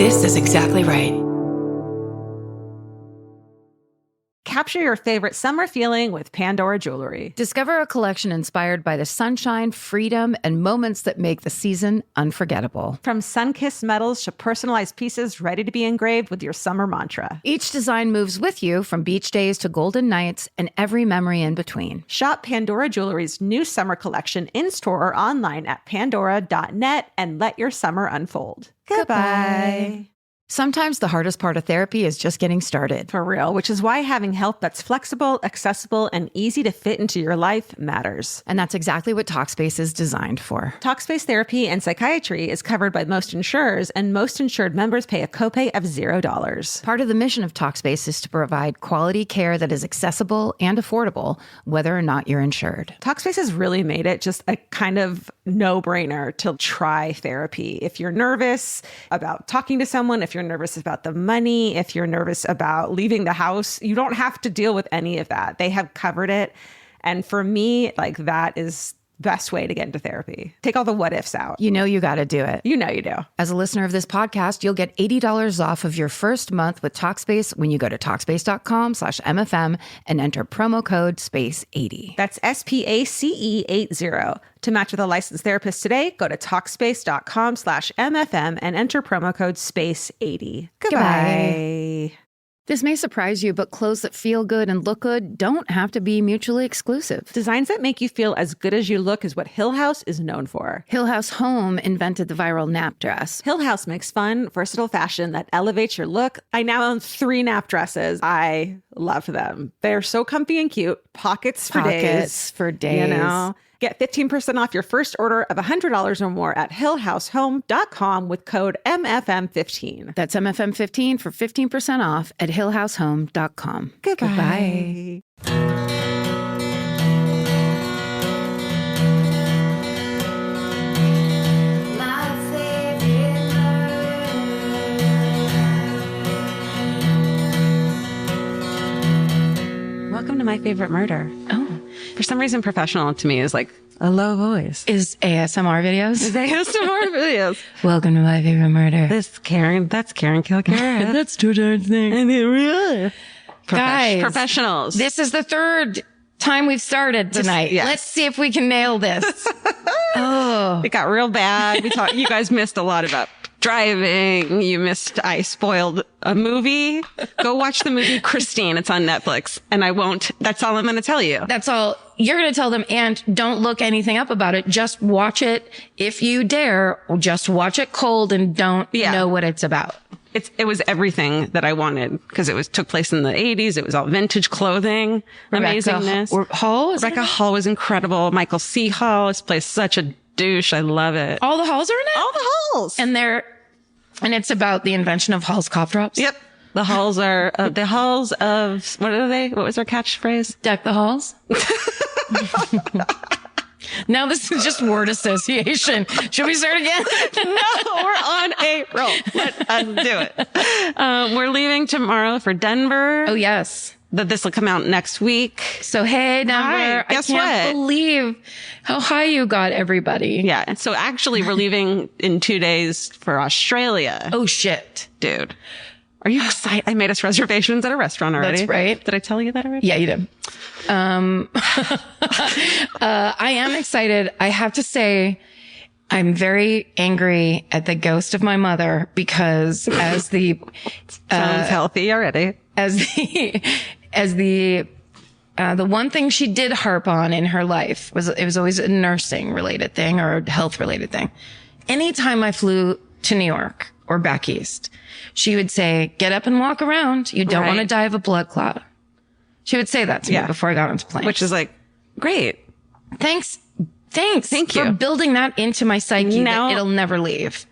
This is exactly right. Capture your favorite summer feeling with Pandora Jewelry. Discover a collection inspired by the sunshine, freedom, and moments that make the season unforgettable. From sun-kissed metals to personalized pieces ready to be engraved with your summer mantra. Each design moves with you from beach days to golden nights and every memory in between. Shop Pandora Jewelry's new summer collection in-store or online at pandora.net and let your summer unfold. Goodbye. Sometimes the hardest part of therapy is just getting started. For real, which is why having help that's flexible, accessible, and easy to fit into your life matters. And that's exactly what Talkspace is designed for. Talkspace therapy and psychiatry is covered by most insurers, and most insured members pay a copay of $0. Part of the mission of Talkspace is to provide quality care that is accessible and affordable, whether or not you're insured. Talkspace has really made it just a kind of no-brainer to try therapy. If you're nervous about talking to someone, if you're nervous about the money, if you're nervous about leaving the house, you don't have to deal with any of that. They have covered it. And for me, like, that is best way to get into therapy. Take all the what ifs out. You know you got to do it. You know you do. As a listener of this podcast, you'll get $80 off of your first month with Talkspace when you go to Talkspace.com/MFM and enter promo code SPACE80. That's SPACE80. To match with a licensed therapist today, go to Talkspace.com/MFM and enter promo code SPACE80. Goodbye. This may surprise you, but clothes that feel good and look good don't have to be mutually exclusive. Designs that make you feel as good as you look is what Hill House is known for. Hill House Home invented the viral nap dress. Hill House makes fun, versatile fashion that elevates your look. I now own 3 nap dresses. I love them. They're so comfy and cute. Pockets for days. You know? Get 15% off your first order of $100 or more at hillhousehome.com with code MFM15. That's MFM15 for 15% off at hillhousehome.com. Goodbye. Welcome to My Favorite Murder. Oh. For some reason, professional to me is like a low voice. Is ASMR videos? Is ASMR videos. Welcome to My Favorite Murder. That's Karen Kilgariff. That's two darn things. I mean, really? Guys. Professionals. This is the third time we've started tonight. Yes. Let's see if we can nail this. Oh. It got real bad. You guys missed a lot about driving. I spoiled a movie. Go watch the movie Christine. It's on Netflix. And that's all I'm going to tell you. That's all you're going to tell them. And don't look anything up about it. Just watch it. If you dare, just watch it cold and don't know what it's about. It was everything that I wanted because took place in the 80s. It was all vintage clothing. Amazingness. Rebecca Hall was incredible. Michael C. Hall plays such a douche. I love it. All the Halls are in it? All the Halls. And it's about the invention of Hall's cough drops? Yep. The Halls are, the Halls of, what are they? What was their catchphrase? Deck the halls? Now this is just word association. Should we start again? No, we're on a roll. Let us do it. We're leaving tomorrow for Denver. Oh, yes. This will come out next week. So, hey, Denver. Guess I can't believe how high you got everybody. Yeah. So actually we're leaving in 2 days for Australia. Oh, shit. Dude. Are you excited? I made us reservations at a restaurant already. That's right. Did I tell you that already? Yeah, you did. I am excited. I have to say, I'm very angry at the ghost of my mother because as the sounds healthy already. As the one thing she did harp on in her life was always a nursing related thing or a health related thing. Anytime I flew to New York or back east, she would say, "Get up and walk around. You don't want to die of a blood clot." She would say that to me before I got onto planes. Which is like, great. Thank you for building that into my psyche. Now, that it'll never leave.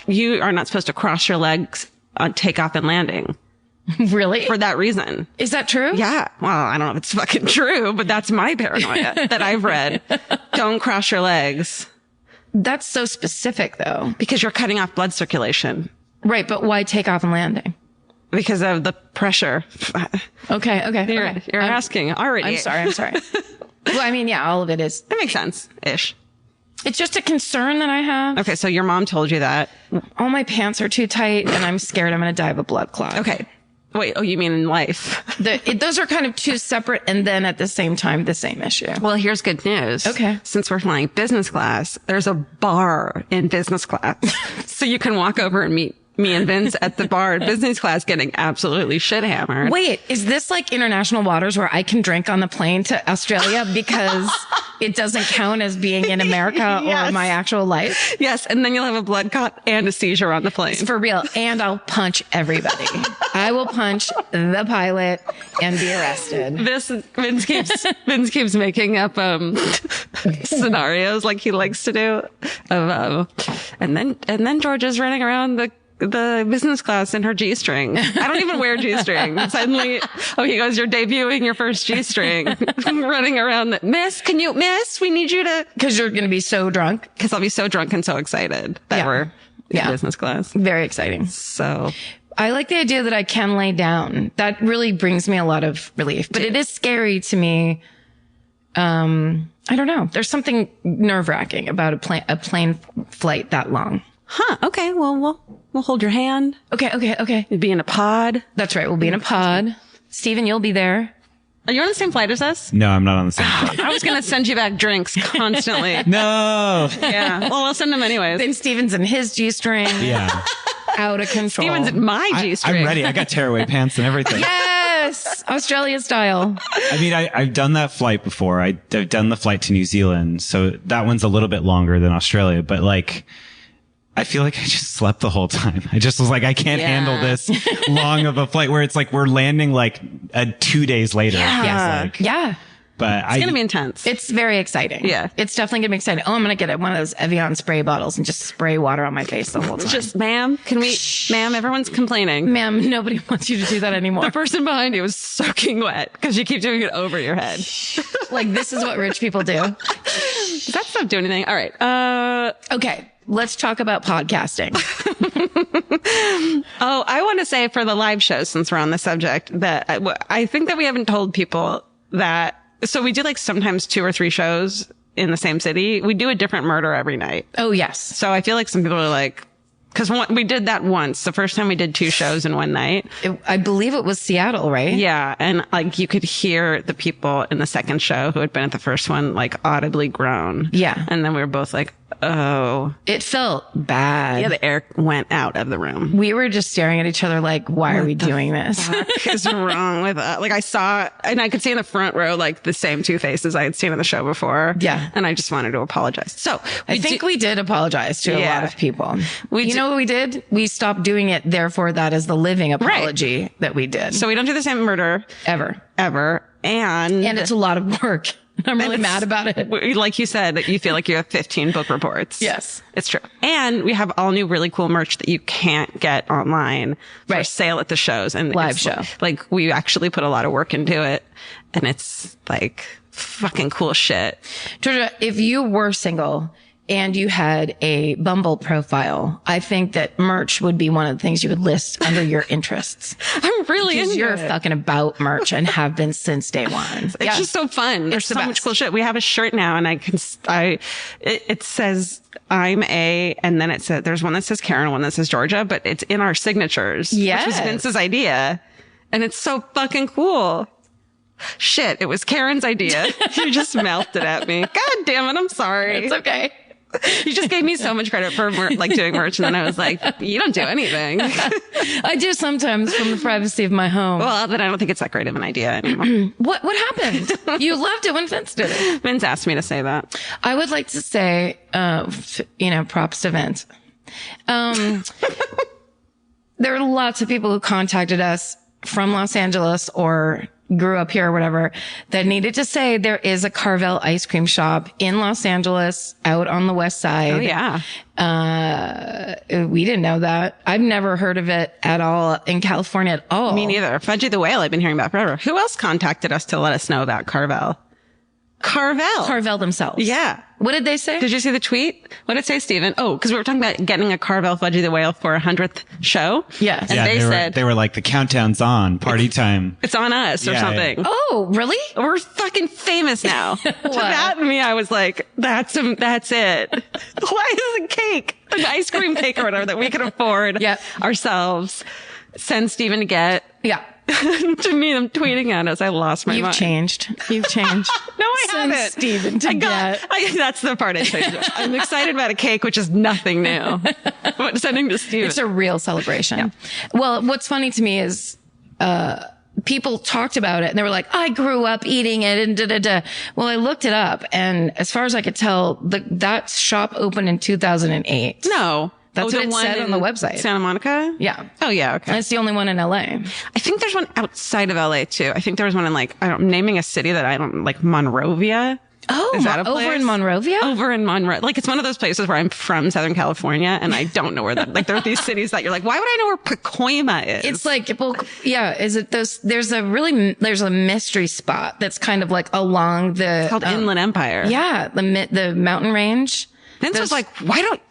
You are not supposed to cross your legs on takeoff and landing. Really? For that reason. Is that true? Yeah. Well, I don't know if it's fucking true, but that's my paranoia that I've read. Don't cross your legs. That's so specific though. Because you're cutting off blood circulation. Right. But why take off and landing? Because of the pressure. Okay. You're asking already. I'm sorry. Well, I mean, yeah, all of it is. That makes sense-ish. It's just a concern that I have. Okay, so your mom told you that. All my pants are too tight and I'm scared I'm going to die of a blood clot. Okay. Wait, oh, you mean in life? Those are kind of two separate and then at the same time, the same issue. Well, here's good news. Okay. Since we're flying business class, there's a bar in business class. So you can walk over and meet me and Vince at the bar in business class getting absolutely shit hammered. Wait, is this like international waters where I can drink on the plane to Australia because it doesn't count as being in America Yes. or my actual life? Yes, and then you'll have a blood clot and a seizure on the plane. For real. And I'll punch everybody. I will punch the pilot and be arrested. Vince keeps making up scenarios like he likes to do of and then Georgia's running around the business class in her G-string. I don't even wear G-string. Suddenly, he goes, you're debuting your first G-string. Running around, miss, we need you to... Because you're going to be so drunk. Because I'll be so drunk and so excited that we're in business class. Very exciting. So... I like the idea that I can lay down. That really brings me a lot of relief. But it is scary to me. I don't know. There's something nerve-wracking about a plane flight that long. Huh. Okay. Well, we'll hold your hand. Okay. You'll be in a pod. That's right. We'll be in a pod. Steven, you'll be there. Are you on the same flight as us? No, I'm not on the same flight. I was going to send you back drinks constantly. No. Yeah. Well, I'll send them anyways. Then Steven's in his G-string. Yeah. Out of control. Steven's in my G-string. I'm ready. I got tearaway pants and everything. Yes. Australia style. I mean, I've done that flight before. I've done the flight to New Zealand. So that one's a little bit longer than Australia, but like, I feel like I just slept the whole time. I just was like, I can't handle this long of a flight where it's like we're landing like 2 days later. Yeah. Yeah. But It's going to be intense. It's very exciting. Yeah. It's definitely going to be exciting. Oh, I'm going to get one of those Evian spray bottles and just spray water on my face the whole time. Just, ma'am, everyone's complaining. Ma'am, nobody wants you to do that anymore. The person behind you is soaking wet because you keep doing it over your head. Like, this is what rich people do. Does that stuff do anything? All right. Okay. Let's talk about podcasting. Oh, I want to say for the live shows, since we're on the subject, that I think that we haven't told people that. So we do like sometimes 2 or 3 shows in the same city. We do a different murder every night. Oh, yes. So I feel like some people are like, because we did that once. The first time we did 2 shows in one night. I believe it was Seattle, right? Yeah. And like you could hear the people in the second show who had been at the first one, like audibly groan. Yeah. And then we were both like, oh. It felt bad. Yeah, the air went out of the room. We were just staring at each other like, why are we doing this? What is wrong with us? Like I saw, and I could see in the front row, like the same 2 faces I had seen in the show before. Yeah. And I just wanted to apologize. So I think we did apologize to a lot of people. You know what we did? We stopped doing it. Therefore, that is the living apology that we did. So we don't do the same murder Ever. And it's a lot of work. I'm really mad about it. Like you said, that you feel like you have 15 book reports. Yes. It's true. And we have all new really cool merch that you can't get online for sale at the shows and live show. Like we actually put a lot of work into it and it's like fucking cool shit. Georgia, if you were single and you had a Bumble profile, I think that merch would be one of the things you would list under your interests. I'm really into you're it. fucking about merch and have been since day one. It's just so fun. There's so much cool shit. We have a shirt now and it says I'm a, and then it says, there's one that says Karen, one that says Georgia, but it's in our signatures. Yes. Which was Vince's idea. And it's so fucking cool. Shit. It was Karen's idea. You just mouthed it at me. God damn it. I'm sorry. It's okay. You just gave me so much credit for like doing merch. And then I was like, you don't do anything. I do sometimes from the privacy of my home. Well, then I don't think it's that great of an idea anymore. What happened? You loved it when Vince did it. Vince asked me to say that. I would like to say, props to Vince. There are lots of people who contacted us from Los Angeles or grew up here or whatever that needed to say there is a Carvel ice cream shop in Los Angeles out on the west side. Oh, yeah. We didn't know that. I've never heard of it at all in California at all. Me neither. Fudgy the Whale I've been hearing about forever. Who else contacted us to let us know about Carvel? Carvel themselves. Yeah. What did they say? Did you see the tweet? What did it say, Stephen? Oh, because we were talking about getting a Carvel Fudgy the Whale for 100th show. Yes. And they said, they were like, the countdown's on, party time. it's on us or something. Yeah. Oh, really? We're fucking famous now. To that, me, I was like, that's it. Why is a cake, an ice cream cake or whatever that we can afford ourselves, send Stephen to get? Yeah. To me, I'm tweeting at us. I lost my mind. You've changed. No, I haven't. Stephen to get. That's the part I changed. I'm excited about a cake, which is nothing new. But sending to Stephen. It's a real celebration. Yeah. Well, what's funny to me is, people talked about it and they were like, I grew up eating it and da-da-da. Well, I looked it up and as far as I could tell, that shop opened in 2008. No. That's what it said on the website. Santa Monica? Yeah. Oh, yeah. Okay. And it's the only one in LA. I think there's one outside of LA too. I think there was one in I'm naming a city that I don't like, Monrovia. Oh, is that a place? Over in Monrovia? Over in Monroe. Like, it's one of those places where I'm from Southern California and I don't know where that, like, there are these cities that you're like, why would I know where Pacoima is? It's like, well, yeah, is it those, there's a mystery spot that's kind of like along the. It's called Inland Empire. Yeah. The mountain range. Vince was like,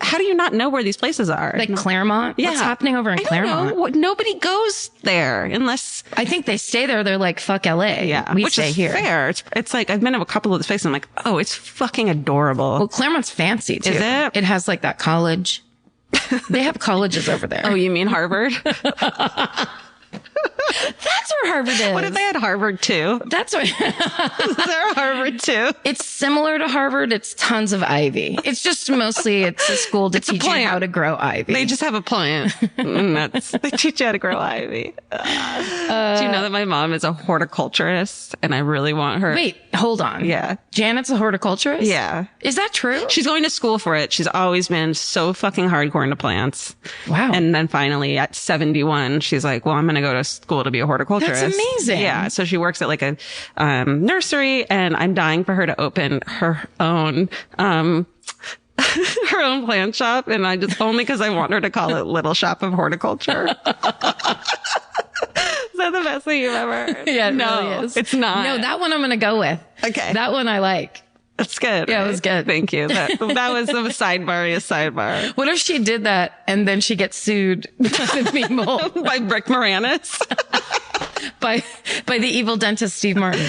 how do you not know where these places are? Like Claremont? Yeah. What's happening over in Claremont? Don't know. Nobody goes there unless. I think they stay there. They're like, fuck LA. Yeah. We which stay is here. Fair. It's like, I've been to a couple of the places. I'm like, oh, it's fucking adorable. Well, Claremont's fancy too. Is it? It has like that college. They have colleges over there. Oh, you mean Harvard? That's where Harvard is. What if they had Harvard too? That's what. Is there a Harvard too? It's similar to Harvard. It's tons of ivy. It's just mostly it's a school to teach you how to grow ivy. They just have a plant. They teach you how to grow ivy. Do you know that my mom is a horticulturist and I really want her? Wait, hold on. Yeah. Janet's a horticulturist? Yeah. Is that true? She's going to school for it. She's always been so fucking hardcore into plants. Wow. And then finally at 71, she's like, well, I'm going to go to school to be a horticulturist. That's amazing. Yeah. So she works at like a nursery and I'm dying for her to open her own her own plant shop. And I just only because I want her to call it Little Shop of Horticulture. Is that the best thing you've ever heard? Yeah, it no, really is. It's not. No, that one I'm going to go with. Okay. That one I like. That's good. Yeah, right? it was good. Thank you. That was a sidebar. What if she did that and then she gets sued by the people? By Rick Moranis? by the evil dentist Steve Martin.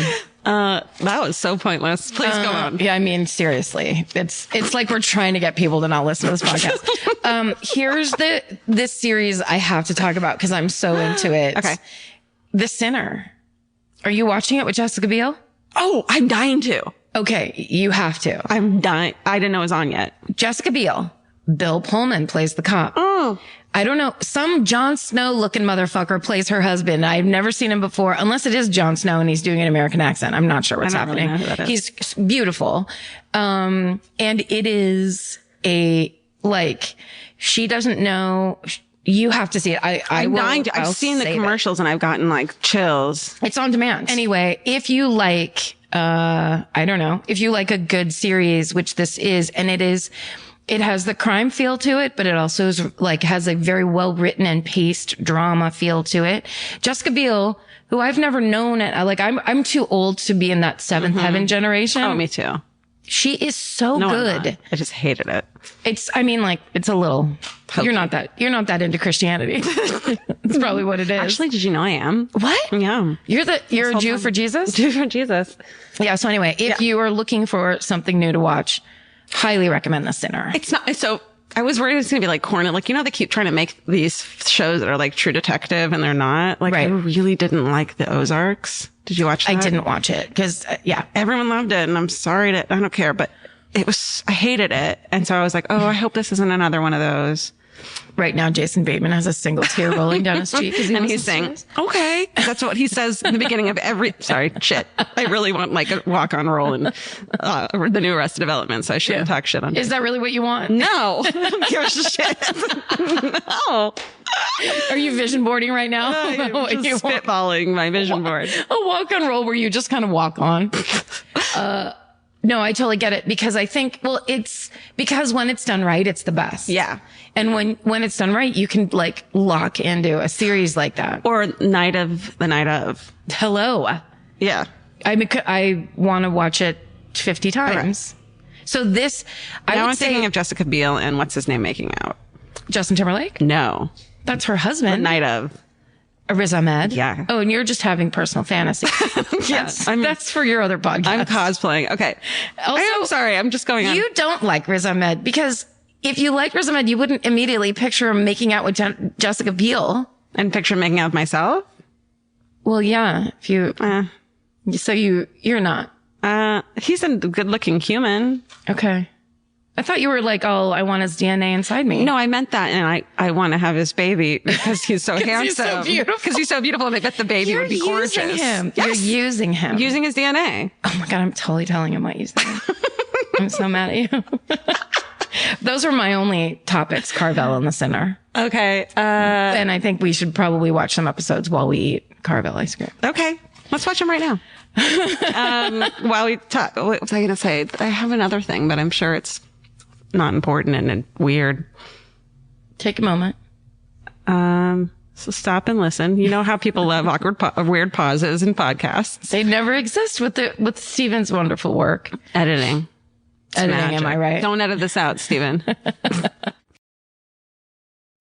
That was so pointless. Please go on. Yeah, I mean, seriously. It's like we're trying to get people to not listen to this podcast. Here's this series I have to talk about because I'm so into it. Okay. The Sinner. Are you watching it with Jessica Biel? Oh, I'm dying to. Okay, you have to. I'm dying. I didn't know it was on yet. Jessica Biel. Bill Pullman plays the cop. Oh. I don't know. Some Jon Snow looking motherfucker plays her husband. I've never seen him before, unless it is Jon Snow and he's doing an American accent. I'm not sure what's happening. Really know who that is. He's beautiful. And it is she doesn't know. You have to see it. I'm dying to. I've seen the commercials and I've gotten like chills. It's on demand. Anyway, if you like, I don't know, if you like a good series, which this is, and it has the crime feel to it, but it also is has a very well written and paced drama feel to it. Jessica Biel, who I've never known, I'm too old to be in that seventh heaven generation. Oh, me too. She is so good. I just hated it. It's a little, you're not that into Christianity. That's probably what it is. Actually, did you know I am? What? Yeah. You're a Jew for Jesus? Jew for Jesus. Yeah. So anyway, if you are looking for something new to watch, highly recommend The Sinner. It's not, so I was worried it's going to be like corny. Like, they keep trying to make these shows that are like True Detective and they're not. Like, right. I really didn't like the Ozarks. Did you watch that? I didn't watch it because, everyone loved it and I'm sorry I don't care, but I hated it. And so I was like, oh, I hope this isn't another one of those. Right now, Jason Bateman has a single tear rolling down his cheek. And he's saying, okay. That's what he says in the beginning of shit. I really want like a walk-on role in the new Arrested Development, so I shouldn't talk shit on it. Is that really what you want? No. I don't give a shit. No. Are you vision boarding right now? I'm just spitballing my vision board. A walk-on role where you just kind of walk on. No, I totally get it because I think, it's because when it's done right, it's the best. Yeah. And when it's done right, you can lock into a series like that. Or the night of. Hello. Yeah. I want to watch it 50 times. So this, now I'm thinking of Jessica Biel and what's his name making out. Justin Timberlake? No. That's her husband. The night of. Riz Ahmed? Yeah. Oh, and you're just having personal fantasies. Yes. That's for your other podcast. I'm cosplaying. Okay. Also, I'm sorry. I'm just going on. You don't like Riz Ahmed because if you like Riz Ahmed, you wouldn't immediately picture him making out with Jessica Biel. And picture making out with myself? Well, yeah. If you, so you're not. He's a good looking human. Okay. I thought you were like, oh, I want his DNA inside me. No, I meant that. And I want to have his baby because he's so handsome. He's so beautiful. Because he's so beautiful. And I bet the baby would be gorgeous. You're using him. Yes. You're using him. Using his DNA. Oh my God. I'm totally telling him what you said. I'm so mad at you. Those are my only topics, Carvel and the Sinner. Okay. And I think we should probably watch some episodes while we eat Carvel ice cream. Okay. Let's watch them right now. While we talk, what was I going to say? I have another thing, but I'm sure it's not important and weird. Take a moment. So stop and listen. You know how people love weird pauses in podcasts. They never exist with Steven's wonderful work. Editing. Editing, am I right? Don't edit this out, Steven.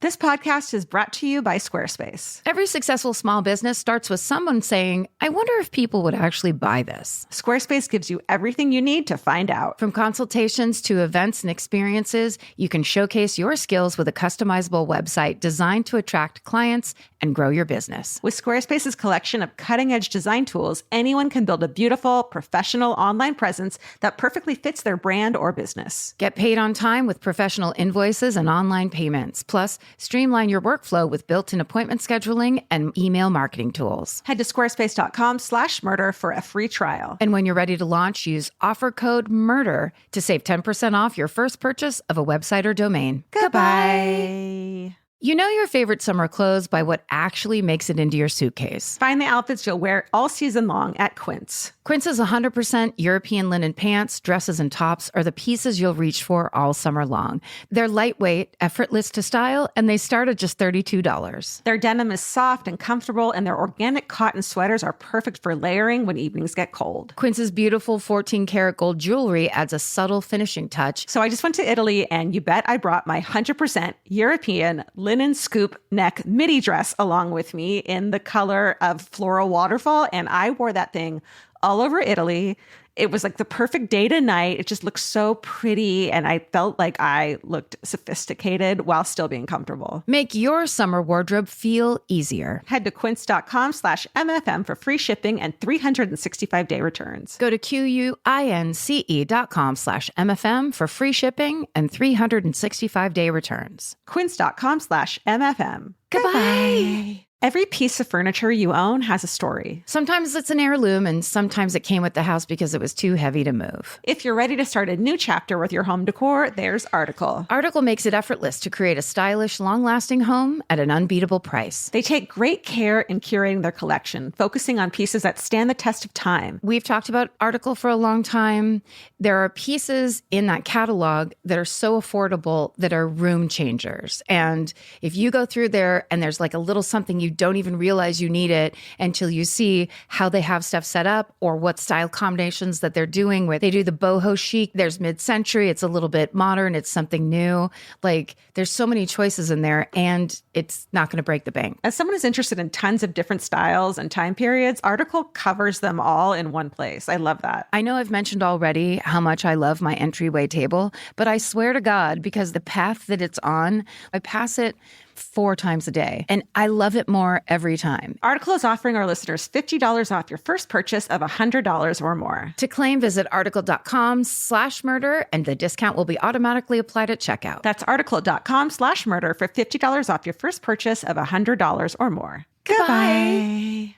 This podcast is brought to you by Squarespace. Every successful small business starts with someone saying, I wonder if people would actually buy this. Squarespace gives you everything you need to find out. From consultations to events and experiences, you can showcase your skills with a customizable website designed to attract clients and grow your business. With Squarespace's collection of cutting-edge design tools, anyone can build a beautiful, professional online presence that perfectly fits their brand or business. Get paid on time with professional invoices and online payments. Plus, streamline your workflow with built-in appointment scheduling and email marketing tools. Head to squarespace.com/murder for a free trial. And when you're ready to launch, use offer code MURDER to save 10% off your first purchase of a website or domain. Goodbye. You know your favorite summer clothes by what actually makes it into your suitcase. Find the outfits you'll wear all season long at Quince. Quince's 100% European linen pants, dresses, and tops are the pieces you'll reach for all summer long. They're lightweight, effortless to style, and they start at just $32. Their denim is soft and comfortable, and their organic cotton sweaters are perfect for layering when evenings get cold. Quince's beautiful 14-karat gold jewelry adds a subtle finishing touch. So I just went to Italy, and you bet I brought my 100% European linen scoop neck midi dress along with me in the color of floral waterfall, and I wore that thing all over Italy. It was like the perfect day to night. It just looked so pretty, and I felt like I looked sophisticated while still being comfortable. Make your summer wardrobe feel easier. Head to quince.com/MFM for free shipping and 365-day returns. Go to QUINCE.com/MFM for free shipping and 365-day returns. Quince.com/MFM. Goodbye. Every piece of furniture you own has a story. Sometimes it's an heirloom, and sometimes it came with the house because it was too heavy to move. If you're ready to start a new chapter with your home decor, there's Article. Article makes it effortless to create a stylish, long-lasting home at an unbeatable price. They take great care in curating their collection, focusing on pieces that stand the test of time. We've talked about Article for a long time. There are pieces in that catalog that are so affordable that are room changers. And if you go through there and there's like a little something you don't even realize you need it until you see how they have stuff set up or what style combinations that they're doing, where they do the boho chic, there's mid-century, it's a little bit modern, it's something new. Like there's so many choices in there, and it's not going to break the bank. As someone who's interested in tons of different styles and time periods, Article covers them all in one place. I love that. I know I've mentioned already how much I love my entryway table, but I swear to God, because the path that it's on, I pass it 4 times a day, and I love it more every time. Article is offering our listeners $50 off your first purchase of $100 or more. To claim, visit article.com/murder, and the discount will be automatically applied at checkout. That's article.com/murder for $50 off your first purchase of $100 or more. Goodbye.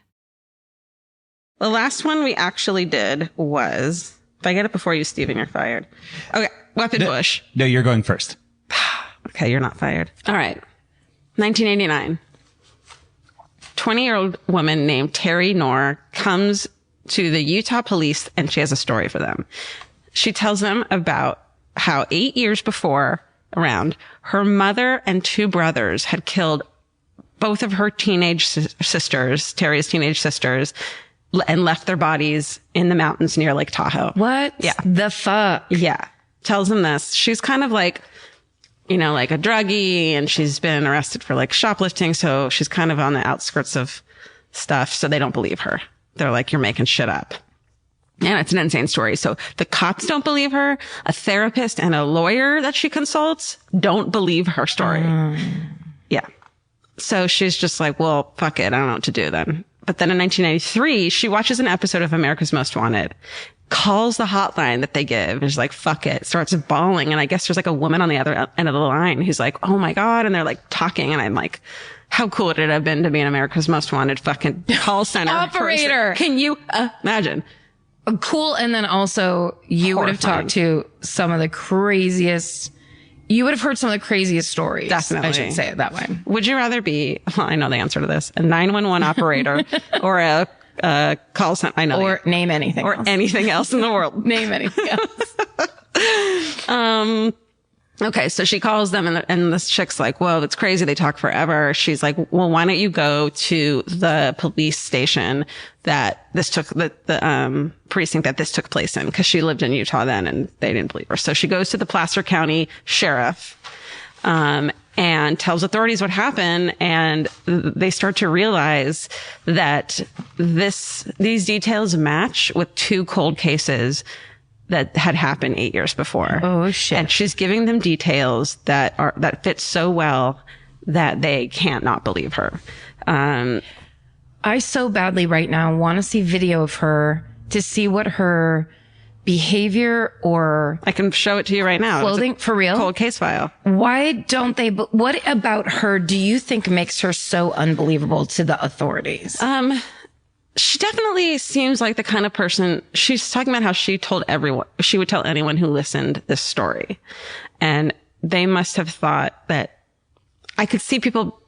The last one we actually did was, if I get it before you, Steven, you're fired. Okay, Weapon Bush. No, you're going first. Okay, you're not fired. All right. 1989. 20-year-old woman named Theresa Knorr comes to the Utah police, and she has a story for them. She tells them about how 8 years before, her mother and 2 brothers had killed both of her teenage sisters, Terry's teenage sisters, and left their bodies in the mountains near Lake Tahoe. What? Yeah. The fuck? Yeah. Tells them this. She's kind of like, you know, like a druggie, and she's been arrested for like shoplifting. So she's kind of on the outskirts of stuff. So they don't believe her. They're like, you're making shit up. And it's an insane story. So the cops don't believe her. A therapist and a lawyer that she consults don't believe her story. Yeah. So she's just like, well, fuck it. I don't know what to do then. But then in 1993, she watches an episode of America's Most Wanted, calls the hotline that they give, is like, fuck it, starts bawling. And I guess there's like a woman on the other end of the line who's like, oh my God. And they're like talking. And I'm like, how cool would it have been to be an America's Most Wanted fucking call center operator? Person? Can you imagine? Cool. And then also you would have talked to some of the craziest, you would have heard some of the craziest stories. Definitely. I should say it that way. Would you rather be, well, I know the answer to this, a 911 operator or a call center? I know. Or name anything or else. anything else in the world. Name anything else. Okay, so she calls them and this chick's like, whoa, that's crazy. They talk forever. She's like, well, why don't you go to the police station that this took, the precinct that this took place in? Cause she lived in Utah then and they didn't believe her. So she goes to the Placer County sheriff, and tells authorities what happened. And they start to realize that these details match with 2 cold cases that had happened 8 years before. Oh shit. And she's giving them details that fit so well that they can't not believe her. I so badly right now want to see video of her to see what her behavior or I can show it to you right now. clothing, for real? Cold case file. Why don't they, what about her do you think makes her so unbelievable to the authorities? She definitely seems like the kind of person, she's talking about how she would tell anyone who listened this story. And they must have thought that I could see people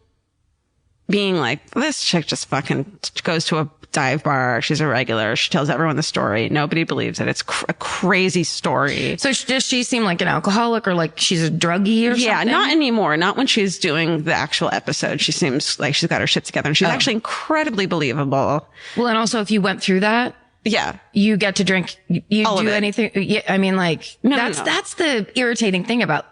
being like, this chick just fucking goes to a dive bar. She's a regular. She tells everyone the story. Nobody believes it. It's a crazy story. So does she seem like an alcoholic or like she's a druggie or something? Yeah, not anymore. Not when she's doing the actual episode. She seems like she's got her shit together and she's actually incredibly believable. Well, and also if you went through that, yeah, you get to drink, you All of do it. anything. Yeah, I mean, like that's the irritating thing about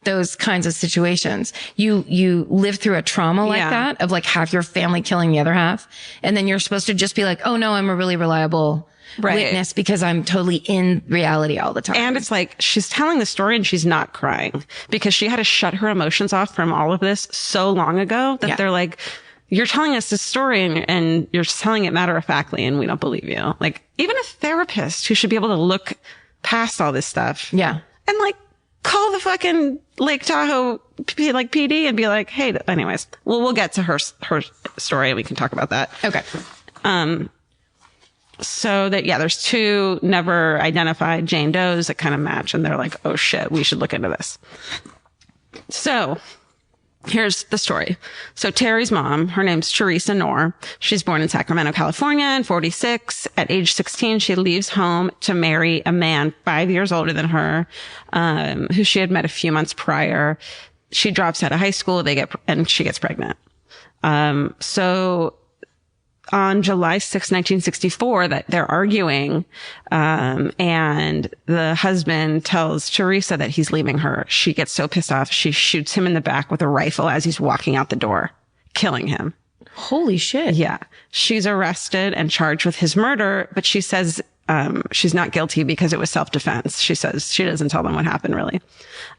those kinds of situations. You live through a trauma like that of like half your family killing the other half. And then you're supposed to just be like, oh no, I'm a really reliable witness because I'm totally in reality all the time. And it's like, she's telling the story and she's not crying because she had to shut her emotions off from all of this so long ago that they're like, you're telling us this story and you're telling it matter of factly and we don't believe you. Like even a therapist who should be able to look past all this stuff. Yeah. And like, call the fucking Lake Tahoe PD and be like, hey, anyways, we'll get to her story and we can talk about that. Okay. So that, there's 2 never identified Jane Does that kind of match and they're like, oh shit, we should look into this. So here's the story. So Terry's mom, her name's Theresa Knorr. She's born in Sacramento, California in 46. At age 16, she leaves home to marry a man 5 years older than her, who she had met a few months prior. She drops out of high school. And she gets pregnant. So on July 6, 1964, that they're arguing, and the husband tells Theresa that he's leaving her. She gets so pissed off, she shoots him in the back with a rifle as he's walking out the door, killing him. Holy shit. Yeah. She's arrested and charged with his murder, but she says, she's not guilty because it was self-defense. She says she doesn't tell them what happened really.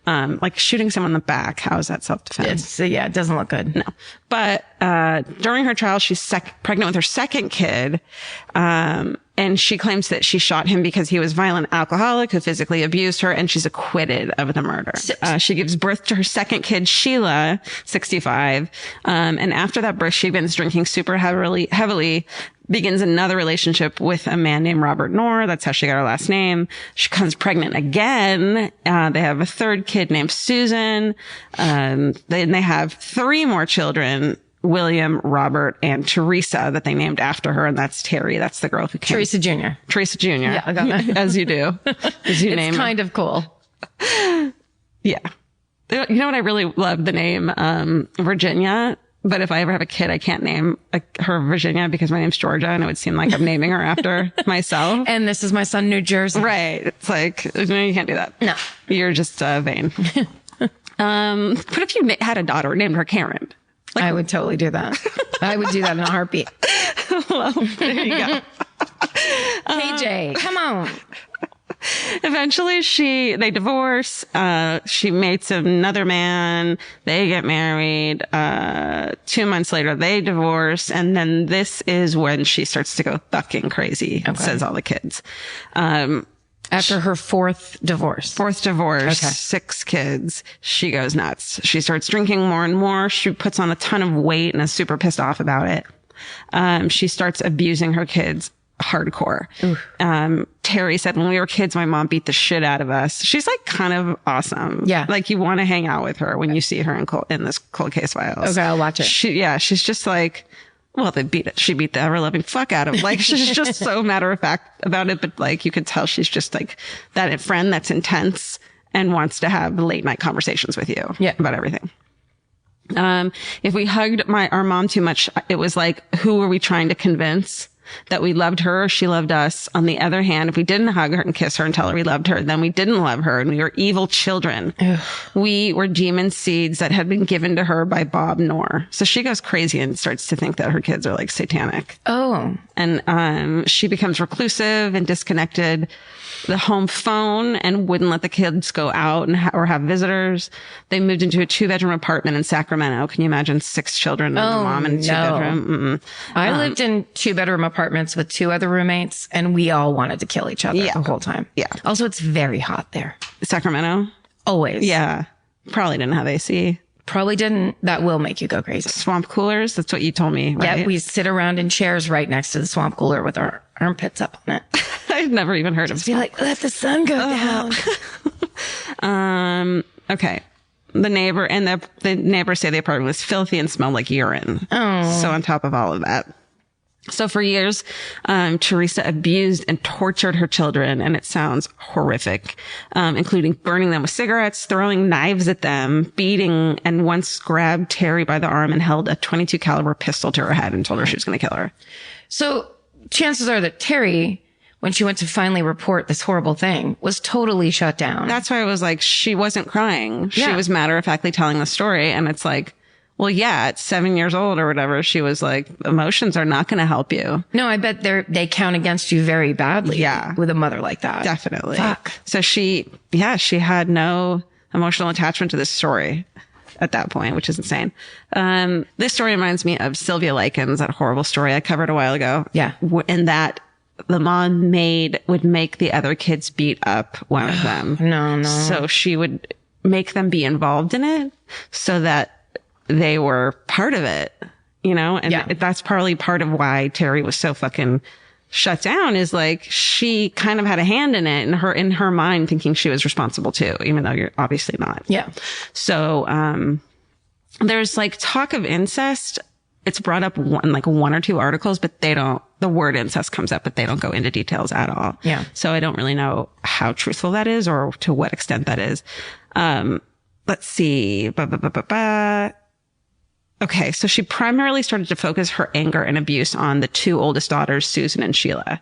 Like shooting someone in the back. How is that self-defense? It doesn't look good. No. But, during her trial, she's pregnant with her second kid. And she claims that she shot him because he was a violent alcoholic who physically abused her, and she's acquitted of the murder. She gives birth to her second kid, Sheila, 65. And after that birth, she begins drinking super heavily, begins another relationship with a man named Robert Knorr. That's how she got her last name. She becomes pregnant again. They have a third kid named Susan. Then they have 3 more children, William, Robert, and Theresa, that they named after her. And that's Terry. That's the girl who came. Teresa Jr. Teresa Jr. Yeah, I got that. As you do. As you name It's kind of cool. Yeah. You know what I really love? The name, Virginia. But if I ever have a kid, I can't name her Virginia because my name's Georgia, and it would seem like I'm naming her after myself. And this is my son, New Jersey. Right. It's like, no, you can't do that. No. You're just vain. What if you had a daughter named her Karen? I would totally do that. I would do that in a heartbeat. Well, there you go. KJ, come on. Eventually they divorce. She meets another man. They get married. 2 months later, they divorce. And then this is when she starts to go fucking crazy, says all the kids. After her fourth divorce. Okay. 6 kids. She goes nuts. She starts drinking more and more. She puts on a ton of weight and is super pissed off about it. She starts abusing her kids hardcore. Terry said, when we were kids, my mom beat the shit out of us. She's like kind of awesome. Yeah. Like you want to hang out with her when you see her in this Cold Case Files. Okay, I'll watch it. She's just like, well, she beat the ever loving fuck out of. Like, she's just so matter of fact about it. But like, you could tell she's just like that friend that's intense and wants to have late night conversations with you about everything. If we hugged our mom too much, it was like, who were we trying to convince that we loved her or she loved us? On the other hand, if we didn't hug her and kiss her and tell her we loved her, then we didn't love her and we were evil children. Ugh. We were demon seeds that had been given to her by Bob Knorr. So she goes crazy and starts to think that her kids are like satanic. Oh. And she becomes reclusive and disconnected the home phone and wouldn't let the kids go out or have visitors. They moved into a 2-bedroom apartment in Sacramento. Can you imagine 6 children and a mom in a 2-bedroom? I lived in 2-bedroom apartments with 2 other roommates, and we all wanted to kill each other the whole time. Yeah. Also, it's very hot there. Sacramento? Always. Yeah. Probably didn't have AC. Probably didn't. That will make you go crazy. Swamp coolers? That's what you told me, right? Yeah, we sit around in chairs right next to the swamp cooler with our armpits up on it. I've never even heard of Be like, let the sun go down. Okay. The neighbors say the apartment was filthy and smelled like urine. Oh. So on top of all of that. So for years, Theresa abused and tortured her children, and it sounds horrific, including burning them with cigarettes, throwing knives at them, beating, and once grabbed Terry by the arm and held a .22 caliber pistol to her head and told her she was going to kill her. So chances are that Terry, when she went to finally report this horrible thing, was totally shut down. That's why I was like, she wasn't crying. She was matter-of-factly telling the story, and it's like, well, yeah, at 7 years old or whatever, she was like, emotions are not going to help you. No, I bet they count against you very badly. Yeah. With a mother like that. Definitely. Fuck. So she had no emotional attachment to this story at that point, which is insane. This story reminds me of Sylvia Likens, that horrible story I covered a while ago. Yeah. In that the mom would make the other kids beat up one of them. No. So she would make them be involved in it so that they were part of it, you know? And that's probably part of why Terry was so fucking shut down, is like, she kind of had a hand in it, and in her mind thinking she was responsible too, even though you're obviously not. Yeah. So, there's like talk of incest. It's brought up in like 1 or 2 articles, but the word incest comes up, but they don't go into details at all. Yeah. So I don't really know how truthful that is or to what extent that is. Let's see. Okay, so she primarily started to focus her anger and abuse on the 2 oldest daughters, Susan and Sheila.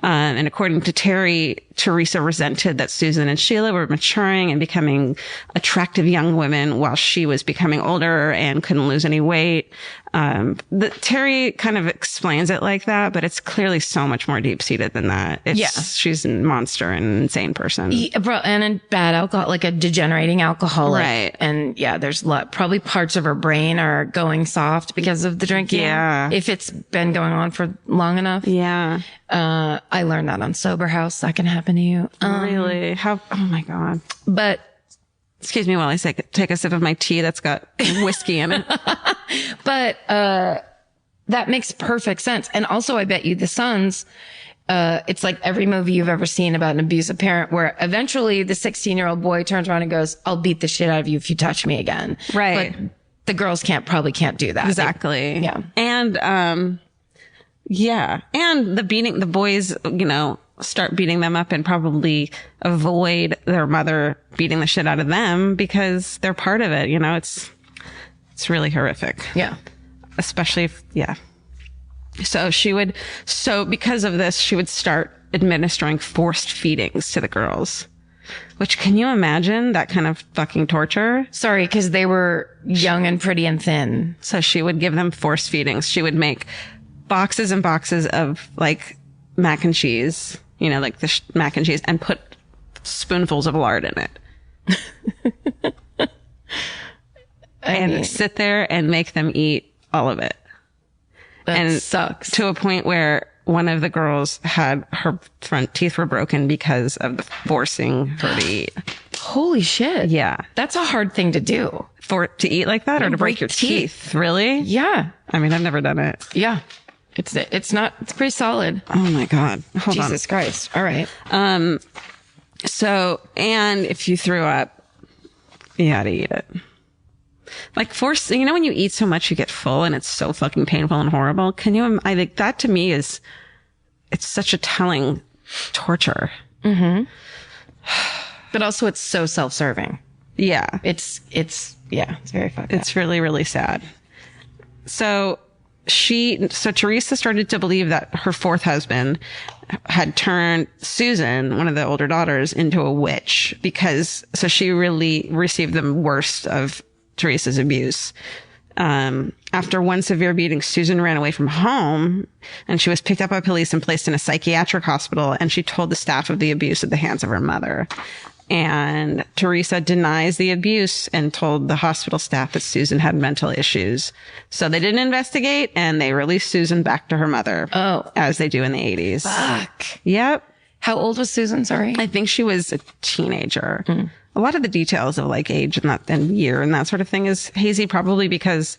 And according to Terry, Theresa resented that Susan and Sheila were maturing and becoming attractive young women while she was becoming older and couldn't lose any weight. Terry kind of explains it like that, but it's clearly so much more deep-seated than that. She's a monster and an insane person. And a bad alcohol, like a degenerating alcoholic. Right. And there's probably parts of her brain are going soft because of the drinking. Yeah. If it's been going on for long enough. Yeah. I learned that on Sober House. That can happen to you. Really? Oh my God. But excuse me while I take a sip of my tea that's got whiskey in it. But that makes perfect sense. And also, I bet you the sons, it's like every movie you've ever seen about an abusive parent, where eventually the 16-year-old boy turns around and goes, I'll beat the shit out of you if you touch me again. Right. But the girls probably can't do that. Exactly. Yeah. And, and the boys, start beating them up and probably avoid their mother beating the shit out of them because they're part of it. It's really horrific. Yeah. especially if, yeah. So because of this, she would start administering forced feedings to the girls, which, can you imagine that kind of fucking torture? Sorry, because they were young and pretty and thin. So she would give them forced feedings. She would make boxes and boxes of like mac and cheese, you know, like the mac and cheese, and put spoonfuls of lard in it. And sit there and make them eat all of it. That sucks. To a point where one of the girls had her front teeth were broken because of the forcing her to eat. Holy shit. Yeah. That's a hard thing to do. To eat like that, or to break your teeth? Really? Yeah. I mean, I've never done it. Yeah. It's pretty solid. Oh my God. Hold on. Jesus Christ. All right. So, and if you threw up, you had to eat it. Like you know, when you eat so much, you get full and it's so fucking painful and horrible. I think that to me it's such a telling torture. Mm-hmm. But also it's so self-serving. Yeah. It's very fucked up. It's really, really sad. So Theresa started to believe that her fourth husband had turned Susan, one of the older daughters, into a witch so she really received the worst of Theresa's abuse. After one severe beating, Susan ran away from home and she was picked up by police and placed in a psychiatric hospital. And she told the staff of the abuse at the hands of her mother. And Theresa denies the abuse and told the hospital staff that Susan had mental issues. So they didn't investigate and they released Susan back to her mother. Oh. As they do in the 80s. Fuck. Yep. How old was Susan? Sorry. I think she was a teenager. Mm. A lot of the details of like age and year and that sort of thing is hazy, probably because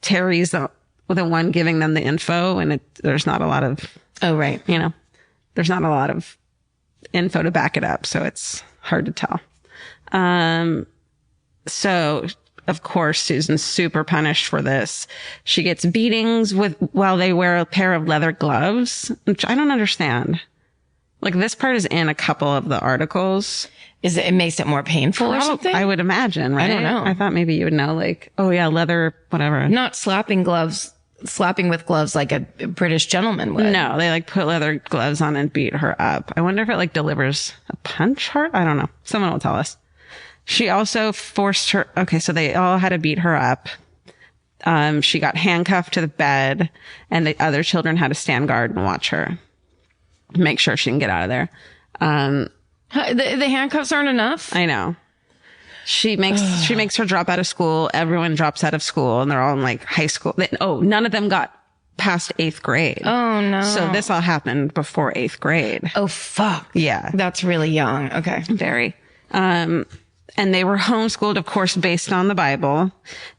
Terry's the one giving them the info, and there's not a lot of, you know, there's not a lot of info to back it up. So it's hard to tell. So of course, Susan's super punished for this. She gets beatings while they wear a pair of leather gloves, which I don't understand. Like, this part is in a couple of the articles. It makes it more painful or something? I would imagine, right? I don't know. I thought maybe you would know, like, oh yeah, leather, whatever. Not slapping with gloves like a British gentleman would. No, they like put leather gloves on and beat her up. I wonder if it like delivers a punch heart? I don't know. Someone will tell us. She also forced her. Okay, so they all had to beat her up. She got handcuffed to the bed, and the other children had to stand guard and watch her. Make sure she didn't get out of there. The handcuffs aren't enough? I know. She makes her drop out of school. Everyone drops out of school, and they're all in like high school. None of them got past 8th grade. Oh no. So this all happened before 8th grade. Oh fuck. Yeah. That's really young. Okay. Very. And they were homeschooled, of course, based on the Bible.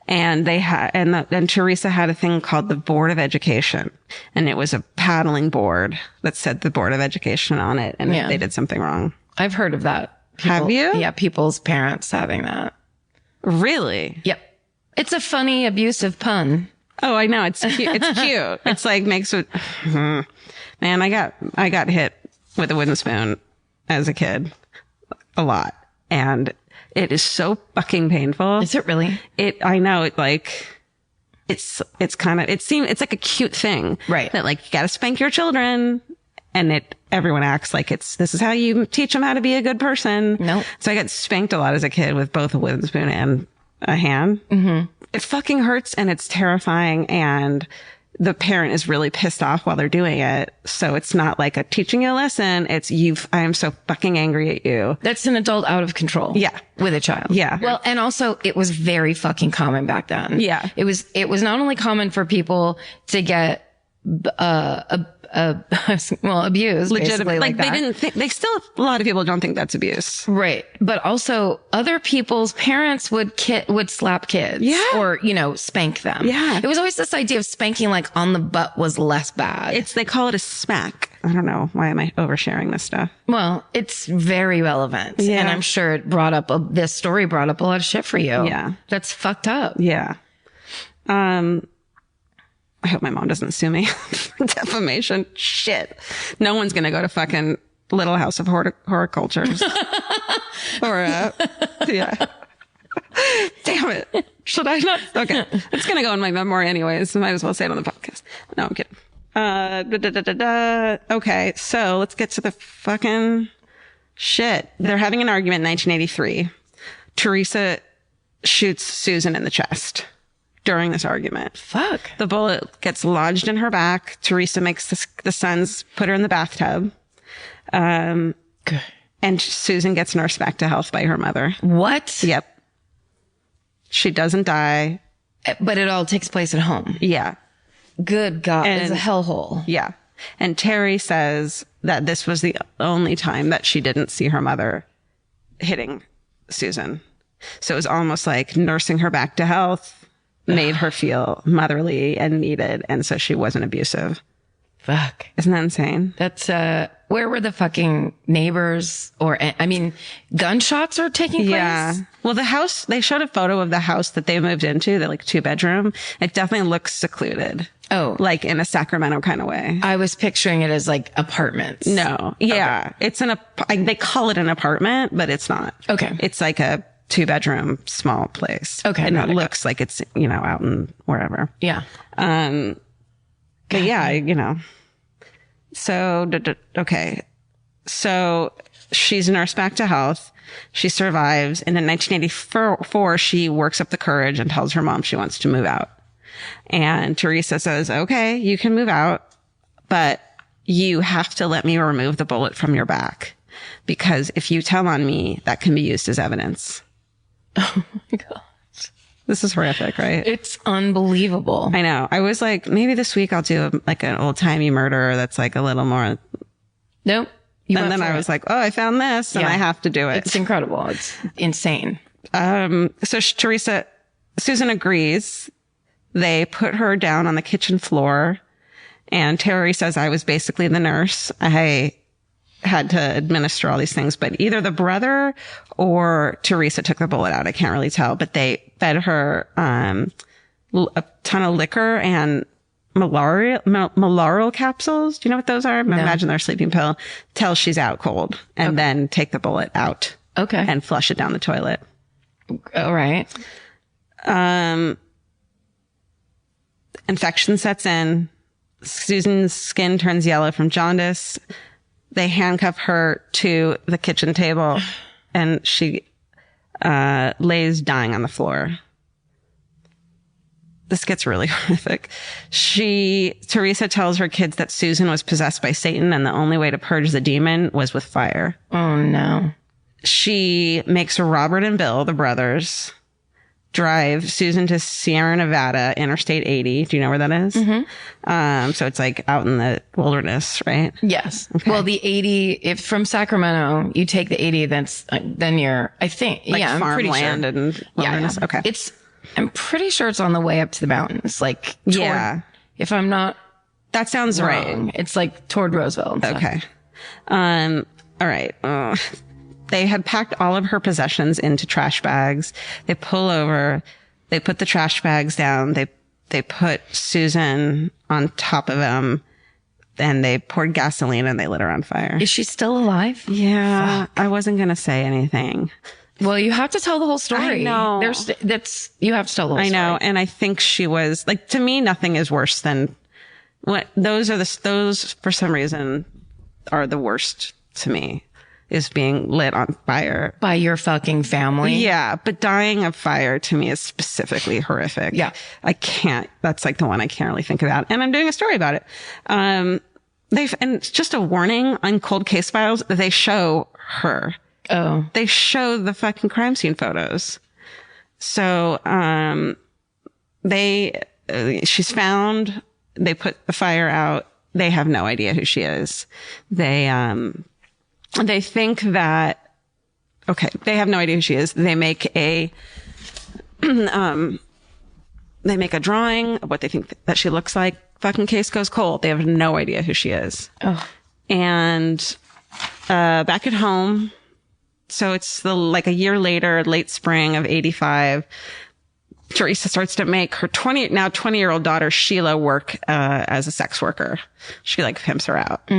And and Theresa had a thing called the Board of Education. And it was a paddling board that said the Board of Education on it. And if they did something wrong. I've heard of that. Have you? Yeah. People's parents having that. Really? Yep. It's a funny, abusive pun. Oh, I know. It's cute. It's cute. It's like makes it, man, I got hit with a wooden spoon as a kid a lot. And it is so fucking painful. Is it really? I know it like, it's like a cute thing. Right. That like, you gotta spank your children, and everyone acts like this is how you teach them how to be a good person. Nope. So I got spanked a lot as a kid with both a wooden spoon and a hand. Mm-hmm. It fucking hurts and it's terrifying, and the parent is really pissed off while they're doing it. So it's not like a teaching you a lesson. It's I am so fucking angry at you. That's an adult out of control. Yeah. With a child. Yeah. Well, and also it was very fucking common back then. Yeah. It was not only common for people to get, abused. Legitimate. Like they didn't think, a lot of people don't think that's abuse. Right. But also other people's parents would slap kids. Yeah. Or, spank them. Yeah. It was always this idea of spanking like on the butt was less bad. They call it a smack. I don't know. Why am I oversharing this stuff? Well, it's very relevant. Yeah. And I'm sure this story brought up a lot of shit for you. Yeah. That's fucked up. Yeah. I hope my mom doesn't sue me for defamation. Shit. No one's going to go to fucking Little House of Horticultures. Or, yeah. Damn it. Should I not? Okay. It's going to go in my memoir anyways. So might as well say it on the podcast. No, I'm kidding. Okay. So let's get to the fucking shit. They're having an argument in 1983. Theresa shoots Susan in the chest during this argument. Fuck. The bullet gets lodged in her back. Theresa makes the sons put her in the bathtub. And Susan gets nursed back to health by her mother. What? Yep. She doesn't die. But it all takes place at home. Yeah. Good God. It's a hellhole. Yeah. And Terry says that this was the only time that she didn't see her mother hitting Susan. So it was almost like nursing her back to health made her feel motherly and needed. And so she wasn't abusive. Fuck. Isn't that insane? That's, where were the fucking neighbors gunshots are taking place? Yeah. Well, the house, they showed a photo of the house that they moved into, the like 2-bedroom. It definitely looks secluded. Oh. Like in a Sacramento kind of way. I was picturing it as like apartments. No. Yeah. Okay. It's they call it an apartment, but it's not. Okay. It's like a 2-bedroom small place. Okay. And it looks like it's, out in wherever. Yeah. But yeah, so, okay. So she's nursed back to health. She survives. And in 1984, she works up the courage and tells her mom she wants to move out. And Theresa says, okay, you can move out, but you have to let me remove the bullet from your back. Because if you tell on me, that can be used as evidence. Oh my God. This is horrific, right? It's unbelievable. I know. I was like, maybe this week I'll do like an old timey murder that's like a little more. Nope. And then I was like, oh, I found this and I have to do it. It's incredible. It's insane. So Susan agrees. They put her down on the kitchen floor and Terry says I was basically the nurse. I had to administer all these things, but either the brother or Theresa took the bullet out. I can't really tell, but they fed her a ton of liquor and malarial capsules. Do you know what those are? No. Imagine they're a sleeping pill till she's out cold and then take the bullet out. Okay. And flush it down the toilet. All right. Infection sets in. Susan's skin turns yellow from jaundice. They handcuff her to the kitchen table and she lays dying on the floor. This gets really horrific. Theresa tells her kids that Susan was possessed by Satan and the only way to purge the demon was with fire. Oh no. She makes Robert and Bill, the brothers, drive Susan to Sierra Nevada, Interstate 80. Do you know where that is? Mm-hmm. So it's like out in the wilderness, right? Yes. Okay. Well, the 80, if from Sacramento, you take the 80, then you're, I think, like I'm pretty sure. farmland and wilderness. Yeah. Okay. I'm pretty sure it's on the way up to the mountains. Like, if I'm not, that sounds wrong, right. It's like toward Roseville. Okay. All right. They had packed all of her possessions into trash bags. They pull over. They put the trash bags down. They put Susan on top of them. And they poured gasoline and they lit her on fire. Is she still alive? Yeah. Fuck. I wasn't going to say anything. Well, you have to tell the whole story. I know. You have to tell the whole story. I know. And I think she was like, to me, nothing is worse than those for some reason are the worst to me. Is being lit on fire. By your fucking family? Yeah, but dying of fire to me is specifically horrific. Yeah. That's like the one I can't really think about. And I'm doing a story about it. And it's just a warning on Cold Case Files, they show her. Oh. They show the fucking crime scene photos. So, she's found, they put the fire out. They have no idea who she is. They think that, okay, they have no idea who she is. They make a drawing of what they think that she looks like. Fucking case goes cold. They have no idea who she is. Oh. And, back at home. So it's like a year later, late spring of 85. Theresa starts to make her 20-year-old daughter, Sheila, work, as a sex worker. She like pimps her out.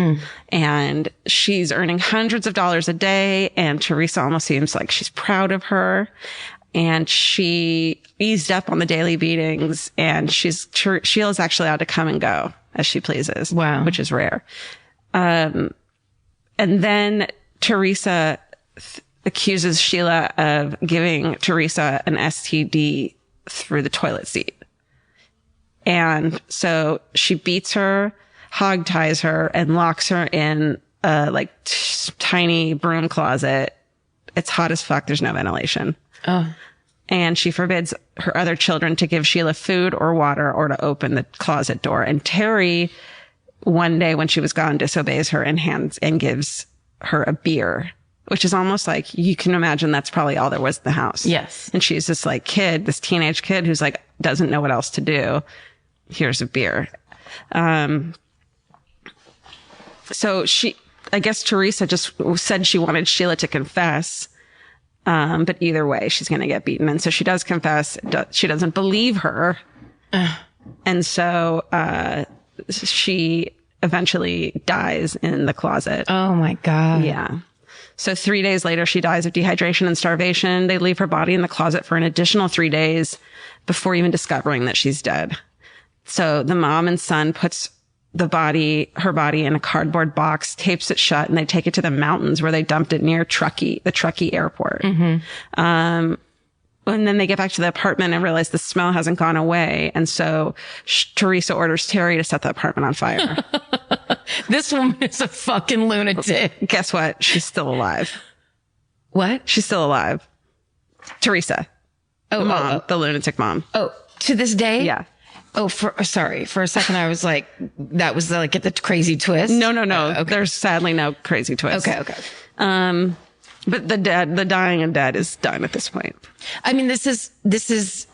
And she's earning hundreds of dollars a day. And Theresa almost seems like she's proud of her. And she eased up on the daily beatings, and Sheila's actually allowed to come and go as she pleases. Wow. Which is rare. And then Theresa accuses Sheila of giving Theresa an STD through the toilet seat. And so she beats her, hog ties her, and locks her in a tiny broom closet. It's hot as fuck. There's no ventilation. Oh. And she forbids her other children to give Sheila food or water or to open the closet door. And Terry, one day when she was gone, disobeys her and gives her a beer, which is almost like, you can imagine that's probably all there was in the house. Yes. And she's this this teenage kid who's doesn't know what else to do. Here's a beer. So I guess Theresa just said she wanted Sheila to confess. But either way, she's going to get beaten. And so she does confess. She doesn't believe her. And so, she eventually dies in the closet. Oh my God. Yeah. So 3 days later, she dies of dehydration and starvation. They leave her body in the closet for an additional 3 days before even discovering that she's dead. So the mom and son puts her body in a cardboard box, tapes it shut, and they take it to the mountains where they dumped it near the Truckee airport. And then they get back to the apartment and realize the smell hasn't gone away. And so Theresa orders Terry to set the apartment on fire. This woman is a fucking lunatic. Guess what? She's still alive. What? She's still alive. Theresa. Oh, the mom, the lunatic mom. Oh, to this day? Yeah. Oh, sorry. For a second, I was like, that was get the crazy twist. No. Okay. There's sadly no crazy twist. Okay. But the dying and dead is done at this point. I mean, this is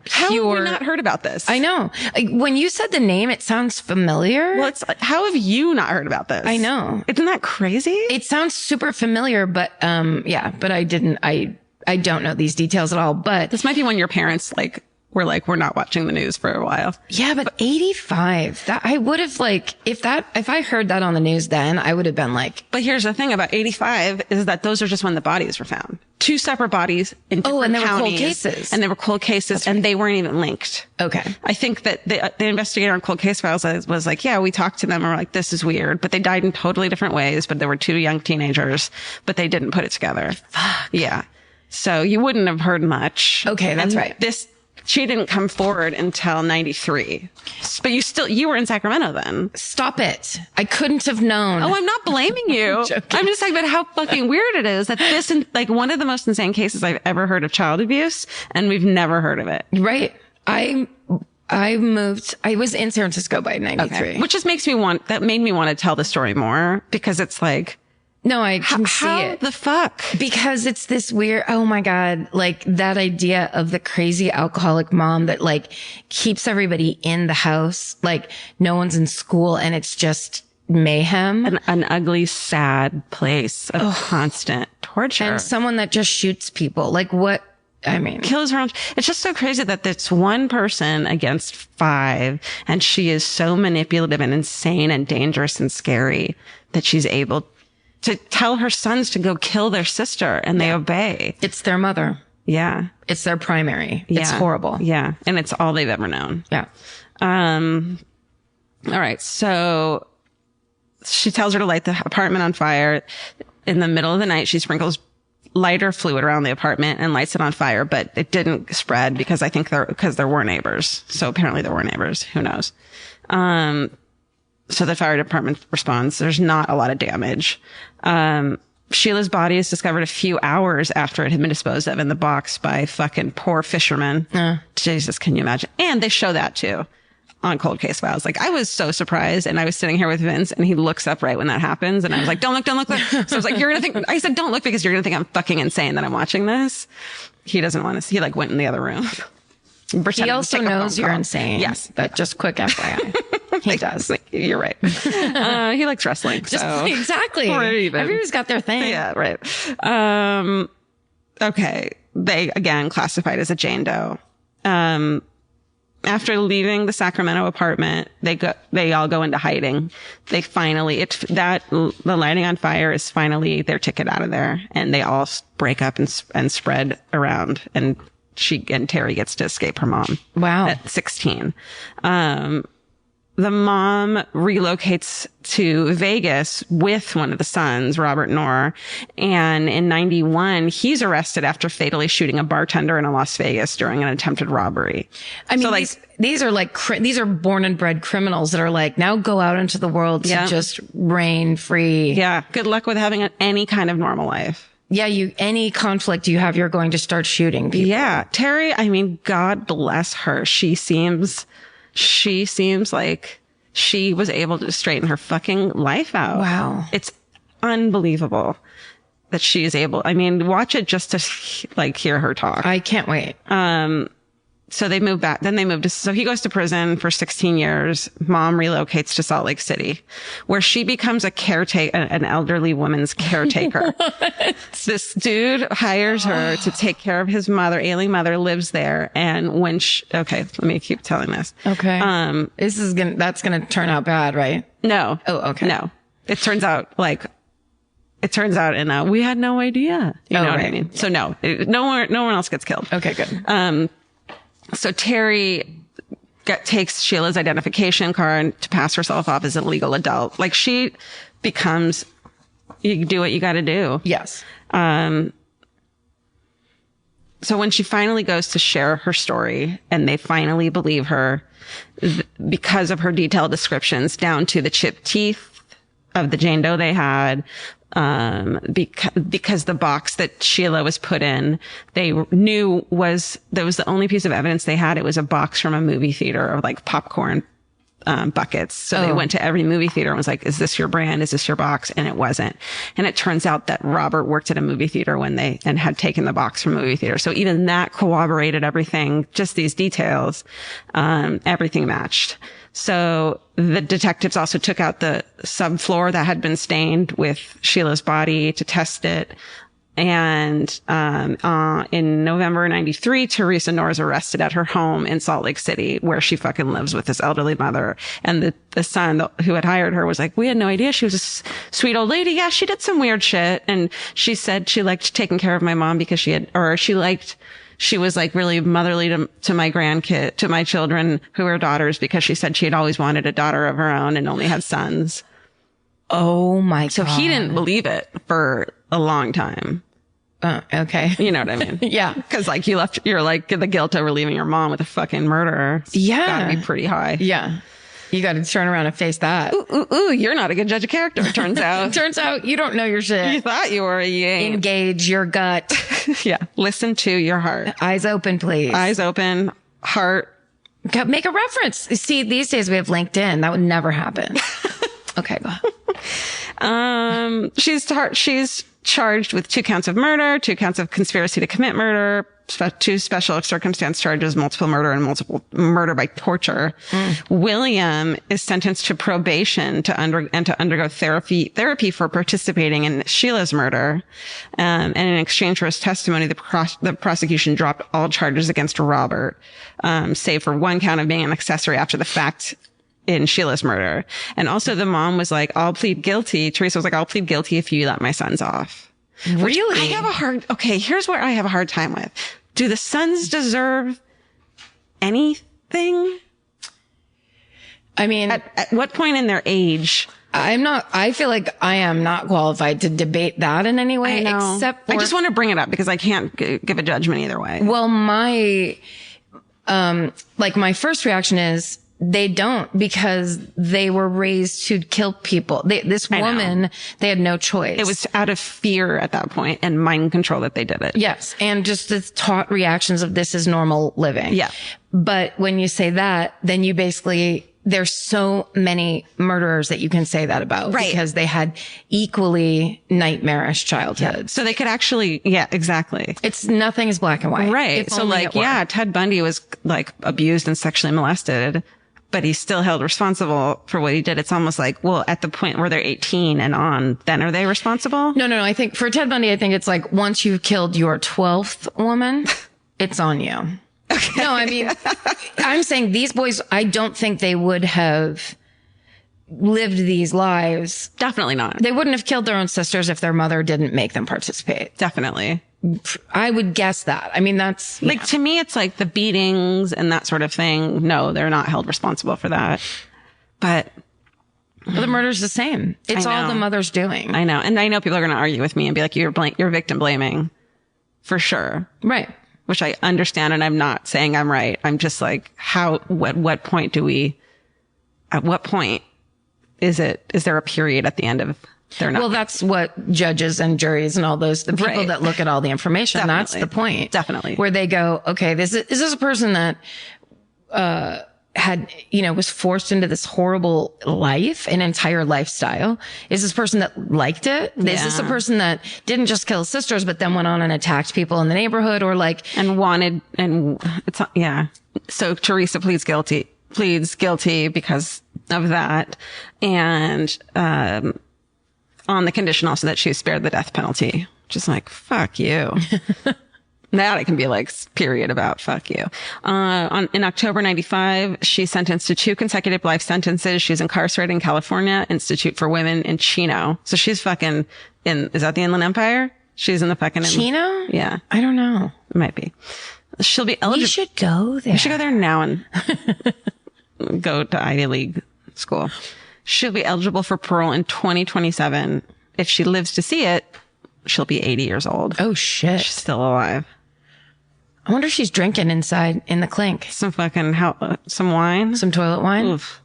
How pure. have we not heard about this? I know. When you said the name, it sounds familiar. Well, how have you not heard about this? I know. Isn't that crazy? It sounds super familiar, but but I didn't. I don't know these details at all. But This might be when your parents were we're not watching the news for a while. yeah, but 85. That I would have if I heard that on the news then, I would have been like. But here's the thing about 85 is that those are just when the bodies were found. 2 separate bodies in different and they were cold counties. cases. And they were cold cases, and they weren't even linked. Okay. I think that the investigator on cold case files was like, yeah, we talked to them and we're like, this is weird, but they died in totally different ways, but there were 2 young teenagers, but they didn't put it together. Fuck. Yeah. So you wouldn't have heard much. Okay, that's right. She didn't come forward until 93. But you were in Sacramento then. Stop it. I couldn't have known. Oh, I'm not blaming you. I'm just talking about how fucking weird it is that this is one of the most insane cases I've ever heard of child abuse, and we've never heard of it. Right. I moved. I was in San Francisco by 93. Okay. Which just made me want to tell the story more, because it's no, I can see how it. the fuck? Because it's this weird, oh my God, that idea of the crazy alcoholic mom that keeps everybody in the house. No one's in school and it's just mayhem. An ugly, sad place of constant torture. And someone that just shoots people. What? I mean, kills her own. It's just so crazy that it's one person against 5, and she is so manipulative and insane and dangerous and scary that she's able to tell her sons to go kill their sister, and they obey. It's their mother. Yeah. It's their primary. Yeah. It's horrible. Yeah. And it's all they've ever known. Yeah. All right. So she tells her to light the apartment on fire. In the middle of the night, she sprinkles lighter fluid around the apartment and lights it on fire, but it didn't spread because I think there were neighbors. So apparently there were neighbors. Who knows? So the fire department responds. There's not a lot of damage. Sheila's body is discovered a few hours after it had been disposed of in the box by fucking poor fishermen. Jesus, can you imagine? And they show that too on Cold Case Files. I was so surprised, and I was sitting here with Vince, and he looks up right when that happens, and I was like, don't look. So I was like, you're going to think, I said, don't look, because you're going to think I'm fucking insane that I'm watching this. He doesn't want to see, he went in the other room. He also knows you're insane. Yes. But just quick FYI. He does. You're right. He likes wrestling. So. Exactly. Everybody's got their thing. Yeah, right. Okay. They, again, classified as a Jane Doe. After leaving the Sacramento apartment, they all go into hiding. They finally, the lighting on fire is finally their ticket out of there, and they all break up and spread around and Terry gets to escape her mom. Wow. At 16. The mom relocates to Vegas with one of the sons, Robert Knorr. And in 91, he's arrested after fatally shooting a bartender in Las Vegas during an attempted robbery. I mean, so, like, these are like, these are born and bred criminals that are like, now go out into the world to just reign free. Yeah. Good luck with having any kind of normal life. Yeah. Any conflict you have, you're going to start shooting people. Yeah. Terry, I mean, God bless her. She seems like she was able to straighten her fucking life out. Wow. It's unbelievable that she is able. I mean, watch it just to like hear her talk. I can't wait. So they move back. Then they move to, so he goes to prison for 16 years. Mom relocates to Salt Lake City, where she becomes an elderly woman's caretaker. This dude hires her to take care of his mother, ailing mother, lives there. And when okay, let me keep telling this. Okay. That's going to turn out bad, right? No. Oh, okay. No. It turns out we had no idea. You know what I mean? So no one else gets killed. Okay, good. So Terry takes Sheila's identification card to pass herself off as a legal adult. Like, she becomes, you do what you got to do. Yes. So when she finally goes to share her story and they finally believe her because of her detailed descriptions down to the chipped teeth of the Jane Doe they had, because the box that Sheila was put in, they knew that was the only piece of evidence they had. It was a box from a movie theater of like popcorn buckets. So they went to every movie theater and was like, is this your brand? Is this your box? And it wasn't. And it turns out that Robert worked at a movie theater and had taken the box from a movie theater. So even that corroborated everything, just these details, everything matched. So the detectives also took out the subfloor that had been stained with Sheila's body to test it. And in November 93, Theresa Knorr is arrested at her home in Salt Lake City, where she fucking lives with this elderly mother. And the son who had hired her was like, we had no idea she was a sweet old lady. Yeah, she did some weird shit. And she said she liked taking care of my mom because she was like really motherly to my children who were daughters, because she said she had always wanted a daughter of her own and only had sons. Oh my God. So he didn't believe it for a long time. Okay. You know what I mean? Yeah. Cause like you're like the guilt over leaving your mom with a fucking murderer. It's gotta be pretty high. Yeah. You got to turn around and face that. Ooh, you're not a good judge of character, it turns out. Turns out you don't know your shit. You thought you were, you ain't. Engage your gut. Yeah. Listen to your heart. Eyes open, please. Eyes open, heart. Make a reference. See, these days we have LinkedIn. That would never happen. Okay, go ahead. She's charged with 2 counts of murder, 2 counts of conspiracy to commit murder, 2 special circumstance charges, multiple murder and multiple murder by torture. William is sentenced to probation to undergo therapy for participating in Sheila's murder. And in exchange for his testimony, the prosecution dropped all charges against Robert, save for 1 count of being an accessory after the fact in Sheila's murder. And also the mom was like, I'll plead guilty. Teresa was like, I'll plead guilty if you let my sons off. Really? Here's where I have a hard time with. Do the sons deserve anything? I mean, at what point in their age? I feel like I am not qualified to debate that in any way, except for, I just want to bring it up because I can't give a judgment either way. Well, my first reaction is, they don't, because they were raised to kill people. This woman, they had no choice. It was out of fear at that point and mind control that they did it. Yes. And just the taught reactions of this is normal living. Yeah. But when you say that, then you basically, there's so many murderers that you can say that about. Right. Because they had equally nightmarish childhoods. Yeah. So they could actually, yeah, exactly. Nothing is black and white. Right. So like, yeah, Ted Bundy was like abused and sexually molested, but he's still held responsible for what he did. It's almost like, well, at the point where they're 18 and on, then are they responsible? No. I think for Ted Bundy, I think it's like once you've killed your 12th woman, it's on you. Okay. No, I mean, I'm saying these boys, I don't think they would have lived these lives. Definitely not. They wouldn't have killed their own sisters if their mother didn't make them participate. Definitely. I would guess that. I mean, that's like, to me, it's like the beatings and that sort of thing. No, they're not held responsible for that. But the murder's the same. It's all the mother's doing. I know. And I know people are going to argue with me and be like, you're victim blaming for sure. Right. Which I understand. And I'm not saying I'm right. I'm just like, what point at what point is there a period at the end of their not? Well, that's what judges and juries and all those, the people that look at all the information, Definitely. that's the point. Definitely. Where they go, okay, is this a person that, had, was forced into this horrible life, an entire lifestyle? Is this person that liked it? Yeah. Is this a person that didn't just kill sisters, but then went on and attacked people in the neighborhood or like, and wanted, and it's, yeah. So Theresa pleads guilty because of that. And, on the condition also that she was spared the death penalty, just like, fuck you. That I can be like, period about fuck you. In October 95, she's sentenced to 2 consecutive life sentences. She's incarcerated in California Institute for Women in Chino. So she's fucking is that the Inland Empire? She's in the fucking Chino? Yeah. I don't know. It might be. She'll be eligible. You should go there. We should go there now and go to Ivy League school. She'll be eligible for parole in 2027. If she lives to see it, she'll be 80 years old. Oh shit. She's still alive. I wonder if she's drinking inside in the clink. Some fucking, some wine? Some toilet wine? Oof.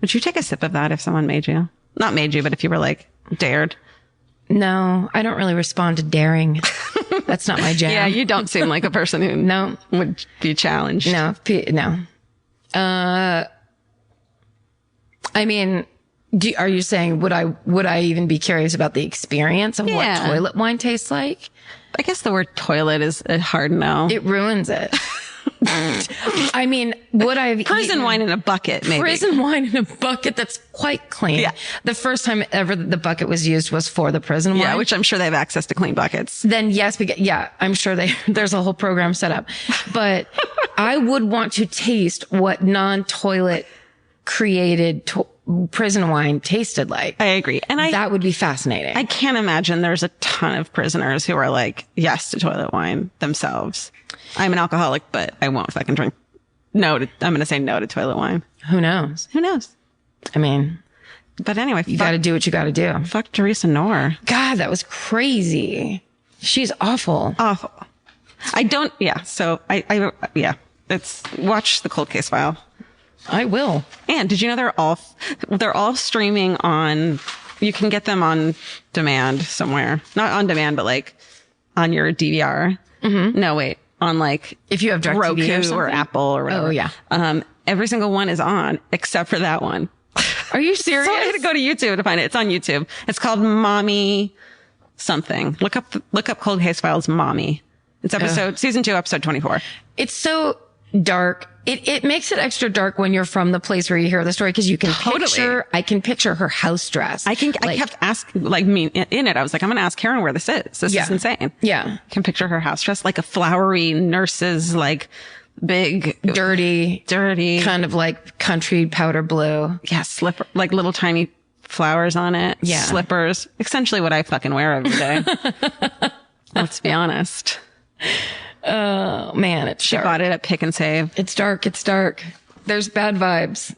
Would you take a sip of that if someone made you? Not made you, but if you were like dared. No, I don't really respond to daring. That's not my jam. Yeah, you don't seem like a person who No. would be challenged. No, no. I mean, are you saying would I even be curious about the experience of what toilet wine tastes like? I guess the word toilet is a hard no. It ruins it. I mean, would I have Prison wine in a bucket, maybe. Prison wine in a bucket that's quite clean. Yeah. The first time ever that the bucket was used was for the prison wine. Yeah, which I'm sure they have access to clean buckets. Then yes, I'm sure there's a whole program set up. But I would want to taste what non-toilet created prison wine tasted like. I agree. And that would be fascinating. I can't imagine there's a ton of prisoners who are like, yes to toilet wine themselves. I'm an alcoholic, but I won't fucking drink. I'm going to say no to toilet wine. Who knows? Who knows? I mean, but anyway, you got to do what you got to do. Fuck Theresa Knorr. God, that was crazy. She's awful. Awful. So it's watch the Cold Case File. I will. And did you know they're all streaming on, you can get them on demand somewhere. Not on demand, but like on your DVR. Mm-hmm. No, wait. On like, if you have Roku or Apple or whatever. Oh, yeah. Every single one is on except for that one. Are you serious? So I had to go to YouTube to find it. It's on YouTube. It's called Mommy something. Look up Cold Case Files Mommy. It's season 2, episode 24. It's so dark. It makes it extra dark when you're from the place where you hear the story, because you can I can picture her house dress. I kept asking, in it, I was like, I'm going to ask Karen where this is. This is insane. Yeah. I can picture her house dress like a flowery nurse's, like big, dirty, kind of like country powder blue. Yeah. Slipper, like little tiny flowers on it. Yeah. Slippers. Essentially what I fucking wear every day. Let's be honest. Oh man, it's dark. She bought it at Pick and Save. It's dark. It's dark. There's bad vibes.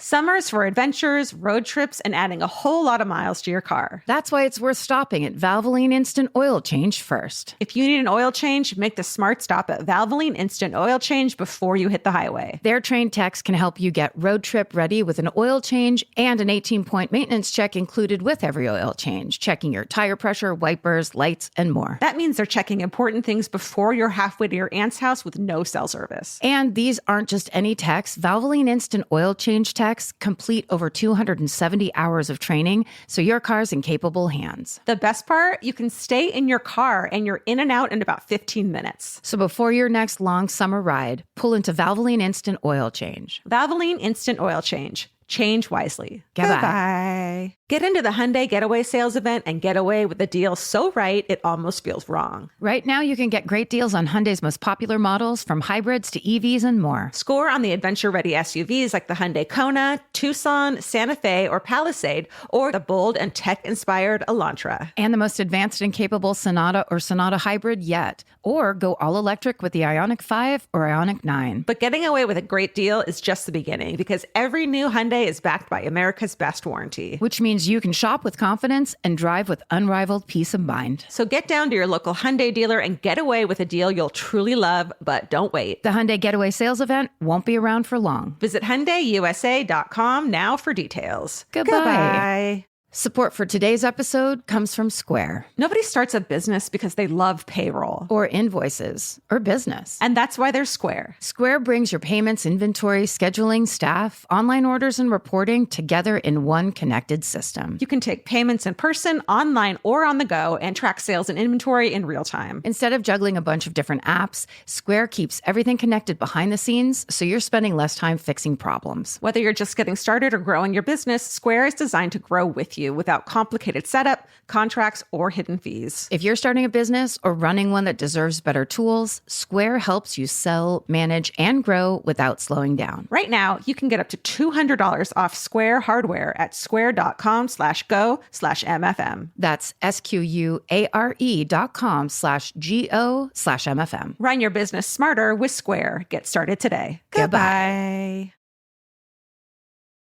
Summer's for adventures, road trips, and adding a whole lot of miles to your car. That's why it's worth stopping at Valvoline Instant Oil Change first. If you need an oil change, make the smart stop at Valvoline Instant Oil Change before you hit the highway. Their trained techs can help you get road trip ready with an oil change and an 18-point maintenance check included with every oil change, checking your tire pressure, wipers, lights, and more. That means they're checking important things before you're halfway to your aunt's house with no cell service. And these aren't just any techs. Valvoline Instant Oil Change techs complete over 270 hours of training, so your car's in capable hands. The best part, you can stay in your car and you're in and out in about 15 minutes. So before your next long summer ride, pull into Valvoline Instant Oil Change. Valvoline Instant Oil Change. Change wisely. Goodbye. Goodbye. Get into the Hyundai Getaway Sales Event and get away with a deal so right it almost feels wrong. Right now, you can get great deals on Hyundai's most popular models, from hybrids to EVs and more. Score on the adventure-ready SUVs like the Hyundai Kona, Tucson, Santa Fe, or Palisade, or the bold and tech-inspired Elantra. And the most advanced and capable Sonata or Sonata hybrid yet. Or go all-electric with the Ioniq 5 or Ioniq 9. But getting away with a great deal is just the beginning, because every new Hyundai is backed by America's best warranty. Which means you can shop with confidence and drive with unrivaled peace of mind. So get down to your local Hyundai dealer and get away with a deal you'll truly love, but don't wait. The Hyundai Getaway Sales Event won't be around for long. Visit HyundaiUSA.com now for details. Goodbye. Support for today's episode comes from Square. Nobody starts a business because they love payroll. Or invoices. Or business. And that's why there's Square. Square brings your payments, inventory, scheduling, staff, online orders, and reporting together in one connected system. You can take payments in person, online, or on the go, and track sales and inventory in real time. Instead of juggling a bunch of different apps, Square keeps everything connected behind the scenes, so you're spending less time fixing problems. Whether you're just getting started or growing your business, Square is designed to grow with you without complicated setup, contracts, or hidden fees. If you're starting a business or running one that deserves better tools, Square helps you sell, manage, and grow without slowing down. Right now, you can get up to $200 off Square hardware at square.com/go/MFM. That's SQUARE.com/GO/MFM. Run your business smarter with Square. Get started today. Goodbye.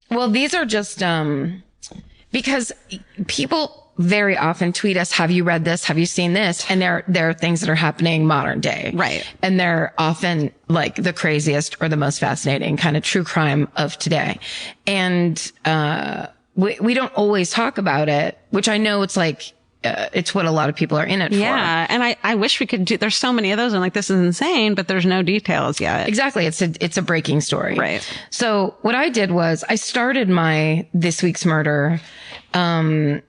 Well, these are just, because people very often tweet us, have you read this? Have you seen this? And there are things that are happening modern day. Right. And they're often like the craziest or the most fascinating kind of true crime of today. And, we don't always talk about it, which I know it's like, it's what a lot of people are in it for. Yeah. And I wish we could do, there's so many of those and like, this is insane, but there's no details yet. Exactly. It's a breaking story. Right. So what I did was I started my This Week's Murder. I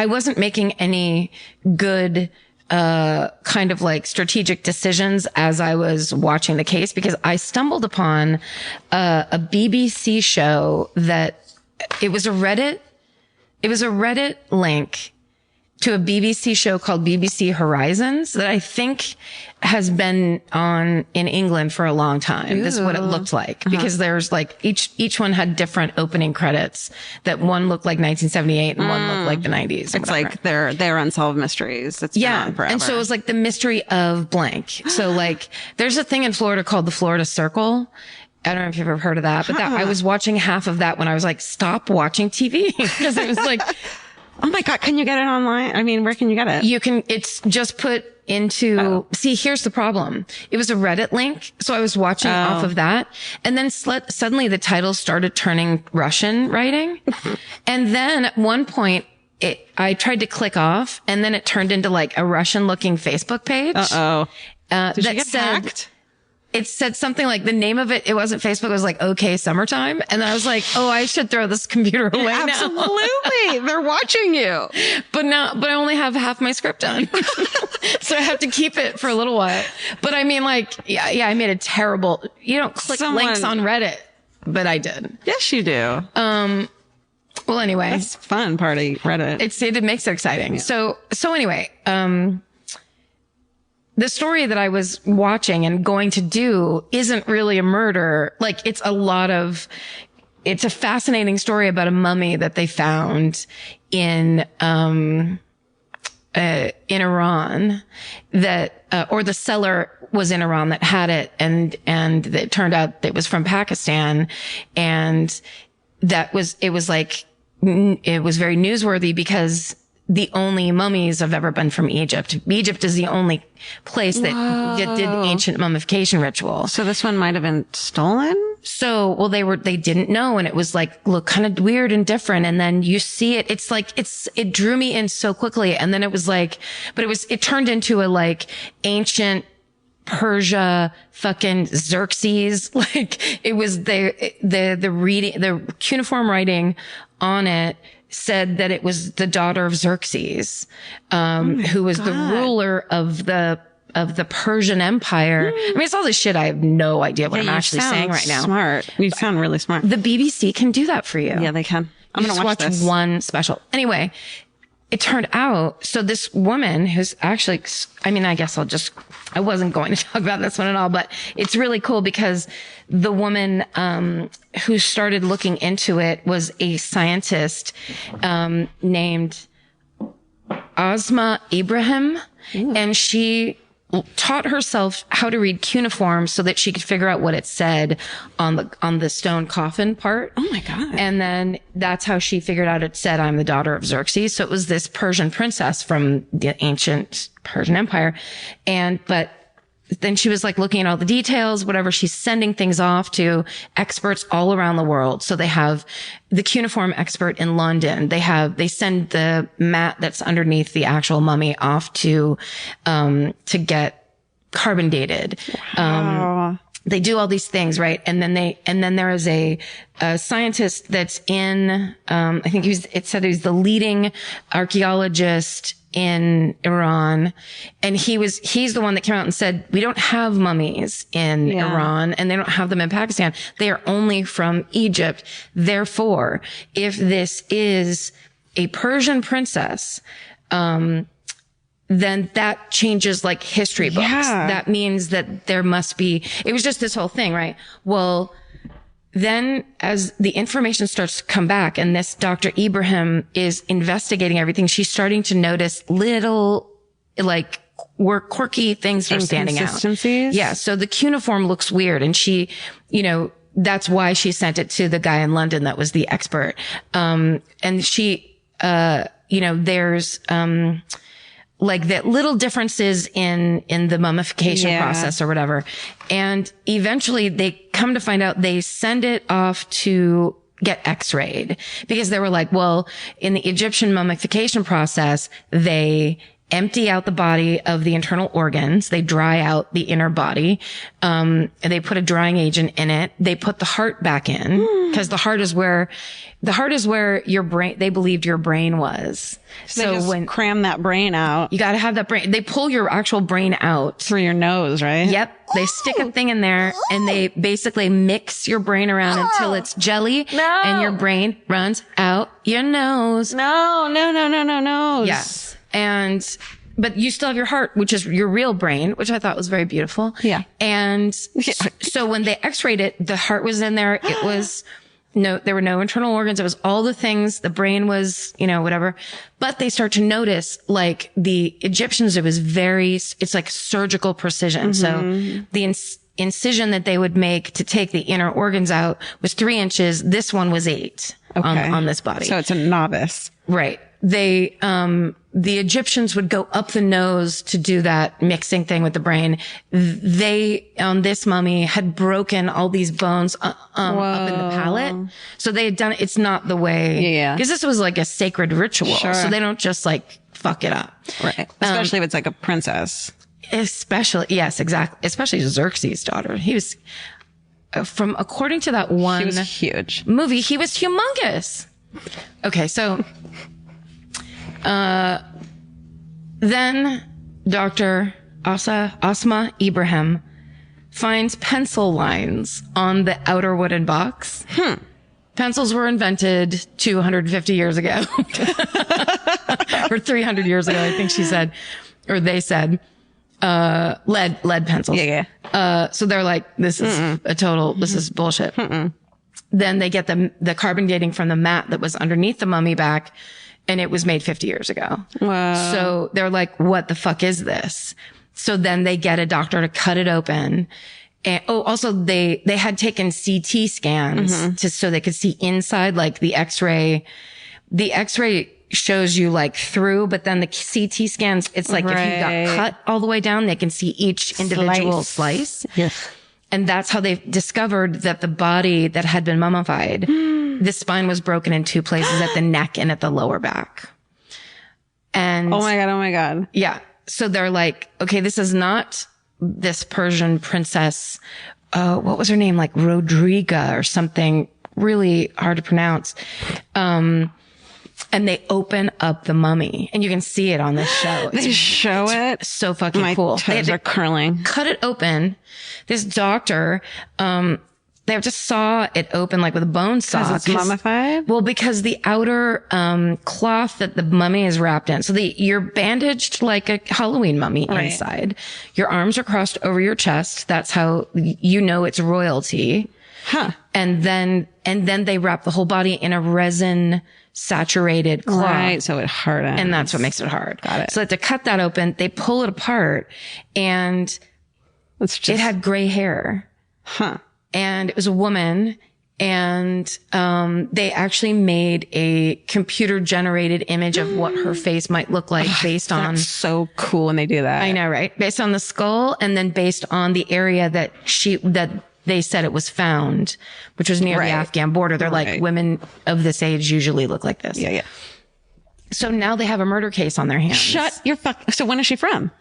wasn't making any good, kind of like strategic decisions as I was watching the case, because I stumbled upon a BBC show that it was a Reddit link to a BBC show called BBC Horizons that I think has been on in England for a long time. Ooh. This is what it looked like, because there's like each one had different opening credits, that one looked like 1978 and one looked like the 90s. It's like they're unsolved mysteries. It's been on forever. And so it was like the mystery of blank. So like there's a thing in Florida called the Florida Circle. I don't know if you've ever heard of that, but I was watching half of that when I was like, stop watching TV, because it was like, oh my God, can you get it online? I mean, where can you get it? It's just put into, see, here's the problem. It was a Reddit link. So I was watching off of that. And then suddenly the title started turning Russian writing. And then at one point, I tried to click off, and then it turned into like a Russian looking Facebook page. Did you get hacked? It said something like the name of it. It wasn't Facebook. It was like, okay, summertime. And I was like, oh, I should throw this computer away now. Absolutely. They're watching you. But I only have half my script done. So I have to keep it for a little while. But I mean, like, yeah, I made a terrible, you don't click links on Reddit, but I did. Yes, you do. Well, anyway. That's fun party Reddit. It makes it exciting. Yeah. So anyway, the story that I was watching and going to do isn't really a murder. Like, it's a fascinating story about a mummy that they found in Iran, that, or the seller was in Iran that had it, and it turned out it was from Pakistan. And it was very newsworthy, because the only mummies have ever been from Egypt. Egypt is the only place that did ancient mummification ritual. So this one might have been stolen? So, well, they didn't know. And it was like, look, kind of weird and different. And then you see it. It's like, it drew me in so quickly. And then it was like, but it turned into a like ancient Persia, fucking Xerxes. Like, it was the reading, the cuneiform writing on it said that it was the daughter of Xerxes, who was the ruler of the the Persian Empire. I mean, it's all this shit. I have no idea what I'm actually saying right now. Smart. You sound really smart. The BBC can do that for you. Yeah, they can. I'm going to watch this. One special. Anyway, it turned out, so this woman who's actually, I mean, I guess I wasn't going to talk about this one at all, but it's really cool because the woman, who started looking into it was a scientist, named Asma Ibrahim. Ooh. And she taught herself how to read cuneiform so that she could figure out what it said on the stone coffin part. Oh my God. And then that's how she figured out it said, I'm the daughter of Xerxes. So it was this Persian princess from the ancient Persian Empire. But then she was like looking at all the details, whatever. She's sending things off to experts all around the world. So they have the cuneiform expert in London. They send the mat that's underneath the actual mummy off to get carbon dated. Wow. They do all these things, right? And then there is a scientist that's in, I think it said he's the leading archaeologist in Iran. And he's the one that came out and said, we don't have mummies in Iran and they don't have them in Pakistan. They are only from Egypt. Therefore, if this is a Persian princess, then that changes like history books. Yeah. That means that there must be, it was just this whole thing, right? Well, then as the information starts to come back and this Dr. Ibrahim is investigating everything, she's starting to notice little like quirky things that are standing out. Inconsistencies? Yeah. So the cuneiform looks weird and she, that's why she sent it to the guy in London that was the expert. And she, there's, like that little differences in the mummification process or whatever. And eventually they come to find out they send it off to get x-rayed because they were like, well, in the Egyptian mummification process, they empty out the body of the internal organs. They dry out the inner body. And they put a drying agent in it. They put the heart back in because the heart is where your brain, they believed your brain was. So when cram that brain out, you got to have that brain. They pull your actual brain out through your nose, right? Yep. They stick a thing in there and they basically mix your brain around until it's jelly and your brain runs out your nose. No. Yes. But you still have your heart, which is your real brain, which I thought was very beautiful. Yeah. And so when they x-rayed it, the heart was in there. It was there were no internal organs. It was all the things. The brain was, whatever. But they start to notice, like the Egyptians, it's like surgical precision. Mm-hmm. So the incision that they would make to take the inner organs out was 3 inches. This one was 8 on this body. So it's a novice. Right. The Egyptians would go up the nose to do that mixing thing with the brain. They, on this mummy, had broken all these bones, up in the palate. So they had done, it's not the way. Yeah. Cause this was like a sacred ritual. Sure. So they don't just like fuck it up. Right. Especially if it's like a princess. Yes, exactly. Especially Xerxes' daughter. He was, according to that one. He was huge. Movie, he was humongous. Okay. So, then Dr. Asma Ibrahim finds pencil lines on the outer wooden box. Pencils were invented 250 years ago or 300 years ago, I think she said, or they said, lead pencils. Yeah. So they're like, this is this is bullshit. Then they get the carbon dating from the mat that was underneath the mummy back. And it was made 50 years ago. Wow. So they're like, what the fuck is this? So then they get a doctor to cut it open. And also they had taken CT scans so they could see inside, like the x-ray shows you like through, but then the CT scans, it's like if you got cut all the way down, they can see each individual slice. Yes. And that's how they discovered that the body that had been mummified, the spine was broken in 2 places at the neck and at the lower back. And oh my God. Yeah. So they're like, okay, this is not this Persian princess. What was her name? Like Rodriga or something really hard to pronounce. and they open up the mummy, and you can see it on this show. They show it. So fucking My cool. toes are curling. Cut it open. This doctor, they just saw it open like with a bone saw. Because it's mummified? Well, because the outer cloth that the mummy is wrapped in. So you're bandaged like a Halloween mummy inside. Your arms are crossed over your chest. That's how you know it's royalty. Huh. And then they wrap the whole body in a resin saturated cloth. Right, so it hardens. And that's what makes it hard. Got it. So to cut that open, they pull it apart, and it had gray hair. Huh. And it was a woman, and they actually made a computer generated image of what her face might look like based on. That's so cool when they do that. I know, right? Based on the skull, and then based on the area that they said it was found, which was near the Afghan border. They're like, women of this age usually look like this. Yeah, yeah. So now they have a murder case on their hands. Shut your fuck. So when is she from?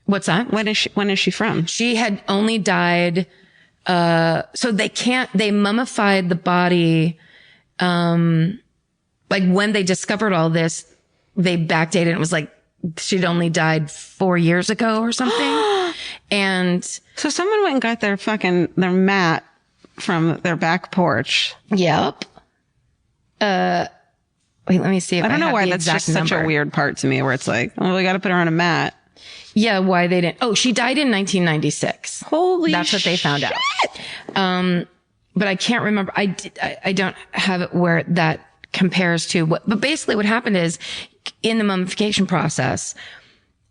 What's that? When is she from? She had only died. So they mummified the body. Like when they discovered all this, they backdated. It was like she'd only died 4 years ago or something. And so someone went and got their mat from their back porch. Yep. Wait, let me see if I don't know have why the that's exact just such number. a weird part to me where it's like, oh, we got to put her on a mat. Yeah, why they didn't. Oh, she died in 1996. Holy That's what they found out. But I can't remember. I don't have it where that compares to what, but basically what happened is in the mummification process,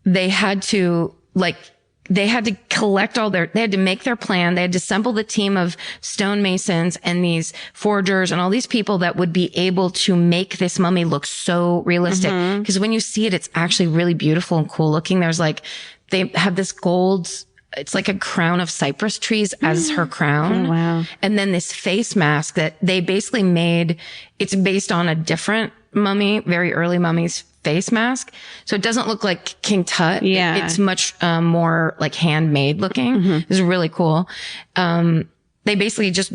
they had to collect they had to make their plan. They had to assemble the team of stonemasons and these forgers and all these people that would be able to make this mummy look so realistic. Because when you see it, it's actually really beautiful and cool looking. They have this gold, it's like a crown of cypress trees as her crown. Oh, wow. And then this face mask that they basically made, it's based on a different mummy, very early mummy's face mask. So it doesn't look like King Tut. Yeah. It's much more like handmade looking. It's really cool. They basically just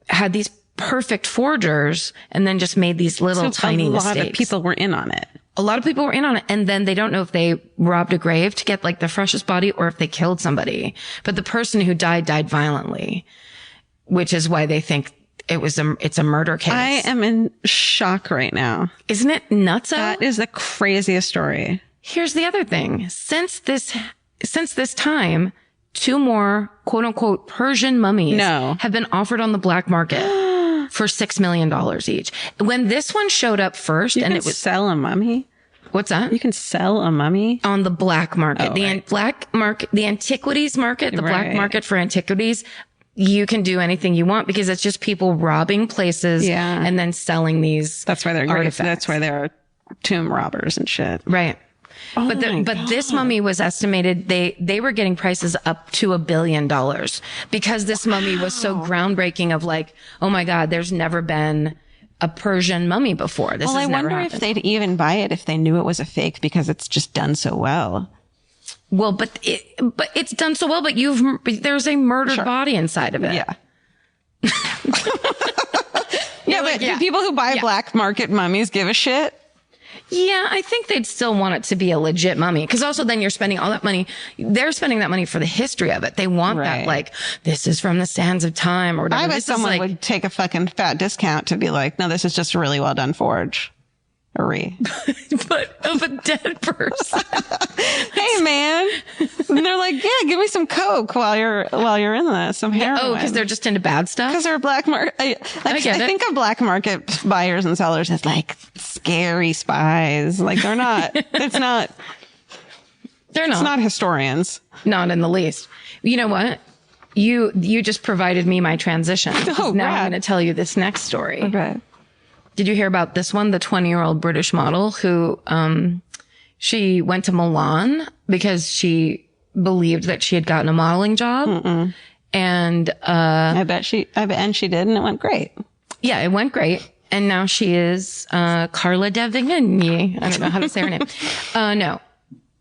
had these perfect forgers and then just made these little tiny mistakes. A lot of people were in on it. A lot of people were in on it. And then they don't know if they robbed a grave to get like the freshest body or if they killed somebody. But the person who died violently, which is why they think it's a murder case. I am in shock right now. Isn't it nuts? That is the craziest story. Here's the other thing. Since this time, 2 more quote unquote Persian mummies have been offered on the black market for $6 million each. When this one showed up first, it was sell a mummy. What's that? You can sell a mummy on the black market. Oh, black market, the antiquities market, the black market for antiquities. You can do anything you want because it's just people robbing places and then selling these. That's why they're artifacts. That's why they're tomb robbers and shit. Right. Oh but this mummy was estimated, they were getting prices up to $1 billion because this mummy was so groundbreaking of like, oh my God, there's never been a Persian mummy before. This has never happened. If they'd even buy it if they knew it was a fake because it's just done so well. Well, but it's done so well, but there's a murdered body inside of it. Yeah. Do people who buy black market mummies give a shit? Yeah, I think they'd still want it to be a legit mummy. Cause also then you're spending all that money. They're spending that money for the history of it. They want that like, this is from the sands of time or whatever. I bet someone would take a fucking fat discount to be like, no, this is just a really well done forge. But of a dead person. Hey man. And they're like, yeah, give me some coke while you're in this. Some heroin. Oh, because they're just into bad stuff? Because they're black market. I think of black market buyers and sellers as like scary spies. Like they're not. It's not. They're not. It's not historians. Not in the least. You know what? You just provided me my transition. Oh, now rad. I'm going to tell you this next story. Okay. Did you hear about this one? The 20-year-old British model who, she went to Milan because she believed that she had gotten a modeling job. Mm-mm. And, I bet she did. And it went great. Yeah, it went great. And now she is, Carla Devigny. I don't know how to say her name. No,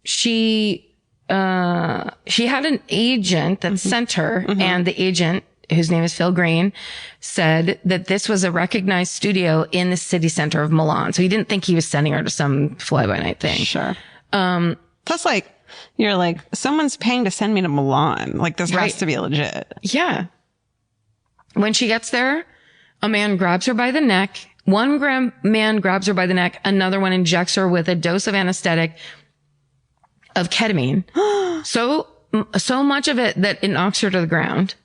she had an agent that sent her and the agent whose name is Phil Green, said that this was a recognized studio in the city center of Milan. So he didn't think he was sending her to some fly-by-night thing. Sure. Plus, like, you're like, someone's paying to send me to Milan. Like, this has to be legit. Yeah. When she gets there, a man grabs her by the neck. Man grabs her by the neck. Another one injects her with a dose of anesthetic of ketamine. So much of it that it knocks her to the ground.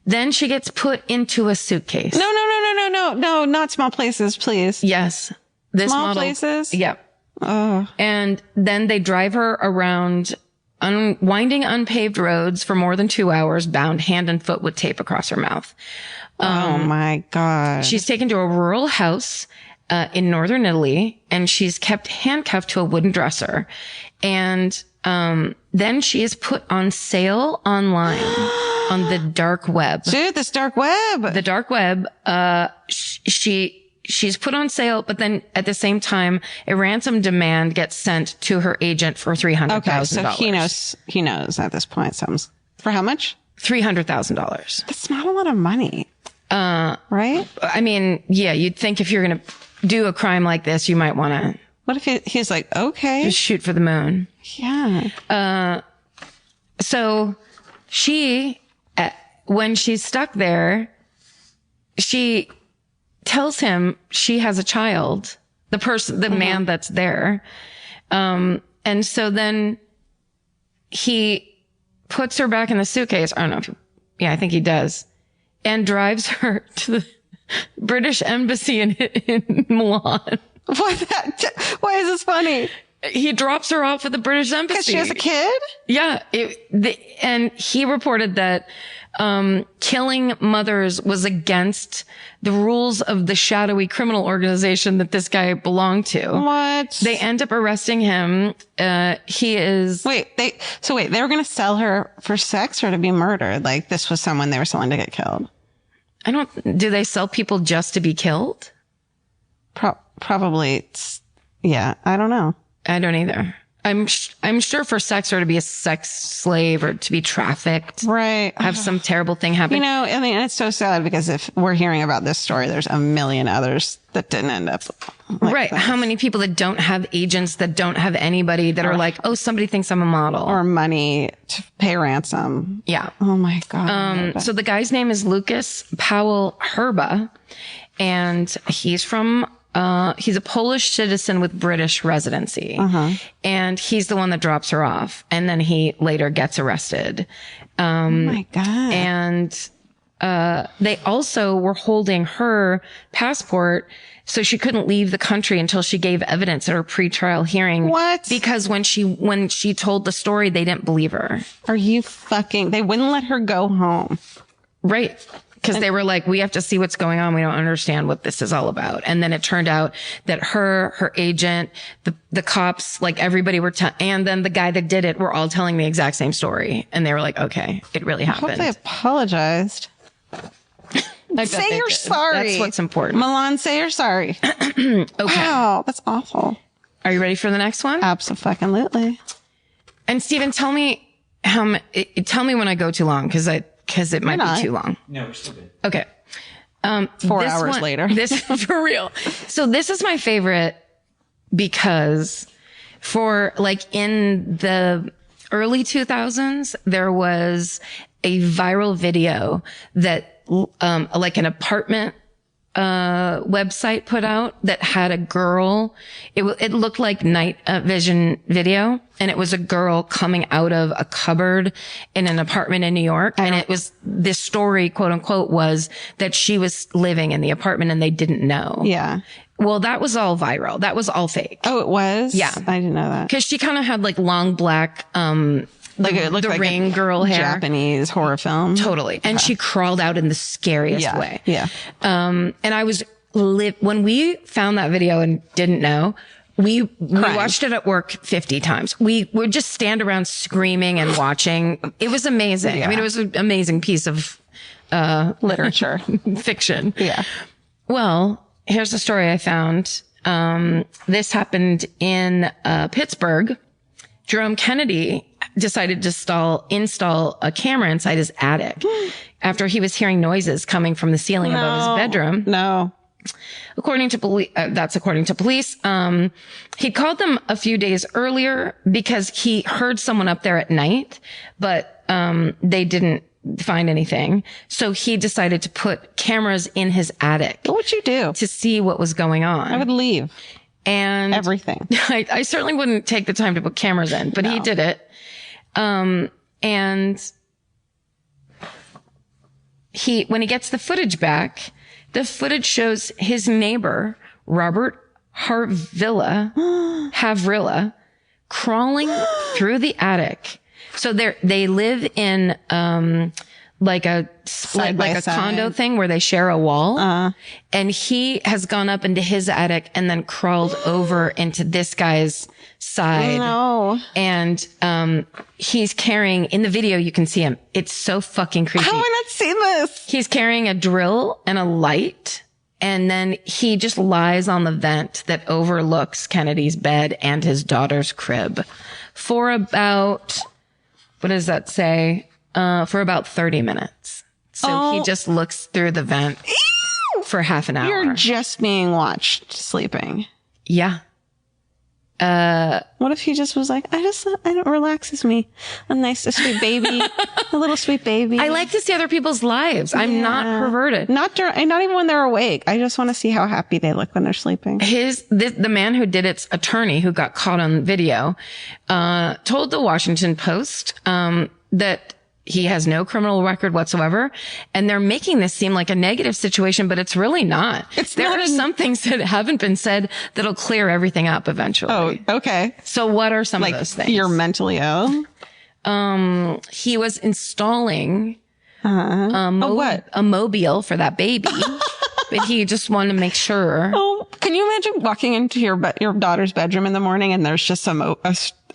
Then she gets put into a suitcase. No, not small places, please. Yes. Small places? Yep. Oh. And then they drive her around winding unpaved roads for more than 2 hours, bound hand and foot with tape across her mouth. Oh my God. She's taken to a rural house in northern Italy, and she's kept handcuffed to a wooden dresser. And then she is put on sale online on the dark web. Dude, this dark web. The dark web. She's put on sale, but then at the same time, a ransom demand gets sent to her agent for $300,000. Okay, so he knows at this point. For how much? $300,000. That's not a lot of money. Right? I mean, yeah, you'd think if you're going to do a crime like this, you might want to. What if he's like, okay. Just shoot for the moon. Yeah. So she, when she's stuck there, she tells him she has a child, the man that's there. And so then he puts her back in the suitcase. I don't know. I think he does. And drives her to the British embassy in Milan. Why is this funny? He drops her off at the British embassy. Because she has a kid? Yeah. And he reported that killing mothers was against the rules of the shadowy criminal organization that this guy belonged to. What? They end up arresting him. He is... Wait, they were going to sell her for sex or to be murdered? Like, this was someone they were selling to get killed? Do they sell people just to be killed? Probably. Yeah, I don't know. I don't either. I'm sure for sex or to be a sex slave or to be trafficked. Right. Have some terrible thing happen. I mean, it's so sad because if we're hearing about this story, there's a million others that didn't end up. Right. This. How many people that don't have agents, that don't have anybody that are like, oh, somebody thinks I'm a model. Or money to pay ransom. Yeah. Oh my God. So the guy's name is Lucas Powell Herba, and he's from he's a Polish citizen with British residency. And he's the one that drops her off. And then he later gets arrested. Oh my God. And they also were holding her passport so she couldn't leave the country until she gave evidence at her pretrial hearing. What? Because when she told the story, they didn't believe her. Are you they wouldn't let her go home. Right. Because they were like, we have to see what's going on. We don't understand what this is all about. And then it turned out that her agent, the cops, like everybody and then the guy that did it were all telling the exact same story. And they were like, okay, it really happened. I hope they apologized. Say you're sorry. That's what's important. Milan, say you're sorry. Okay. Wow, that's awful. Are you ready for the next one? Absolutely. And Stephen, tell me when I go too long, because it might be too long. No, we're still good. Okay. 4 hours later. This for real. So this is my favorite because for like in the early 2000s, there was a viral video that like an apartment website put out that had a girl. It looked like night vision video, and it was a girl coming out of a cupboard in an apartment in New York. And it was, this story, quote unquote, was that she was living in the apartment and they didn't know. Yeah. Well, that was all viral. That was all fake. Oh, it was? Yeah. I didn't know that. Cause she kind of had like long black, like it looked the like ring girl hair. Japanese horror film. Totally. And she crawled out in the scariest way. Yeah. And I was when we found that video and didn't know, we watched it at work 50 times. We would just stand around screaming and watching. It was amazing. Yeah. I mean, it was an amazing piece of literature. Fiction. Yeah. Well, here's the story I found. This happened in Pittsburgh. Jerome Kennedy decided to install a camera inside his attic. after he was hearing noises coming from the ceiling above his bedroom. No. According to police, that's according to police. He called them a few days earlier because he heard someone up there at night, but they didn't find anything. So he decided to put cameras in his attic. What would you do? To see what was going on. I would leave. And everything. I certainly wouldn't take the time to put cameras in, but he did it. And when he gets the footage back, the footage shows his neighbor, Robert Havrilla, crawling through the attic. So they live in, like a split, like a condo thing where they share a wall. And he has gone up into his attic and then crawled over into this guy's side. No. And, he's carrying, in the video, you can see him. It's so fucking creepy. How have I not seen this? He's carrying a drill and a light. And then he just lies on the vent that overlooks Kennedy's bed and his daughter's crib for about, what does that say? For about 30 minutes. So he just looks through the vent for half an hour. You're just being watched sleeping. Yeah. What if he just was like, it relaxes me. A nice, sweet baby. A little sweet baby. I like to see other people's lives. I'm not perverted. Not even when they're awake. I just want to see how happy they look when they're sleeping. The man who did its attorney, who got caught on video, told the Washington Post, that he has no criminal record whatsoever. And they're making this seem like a negative situation, but it's really not. There are some things that haven't been said that'll clear everything up eventually. Oh, okay. So what are some of those things? You're mentally ill? He was installing a mobile for that baby, but he just wanted to make sure. Oh, can you imagine walking into your daughter's bedroom in the morning and there's just a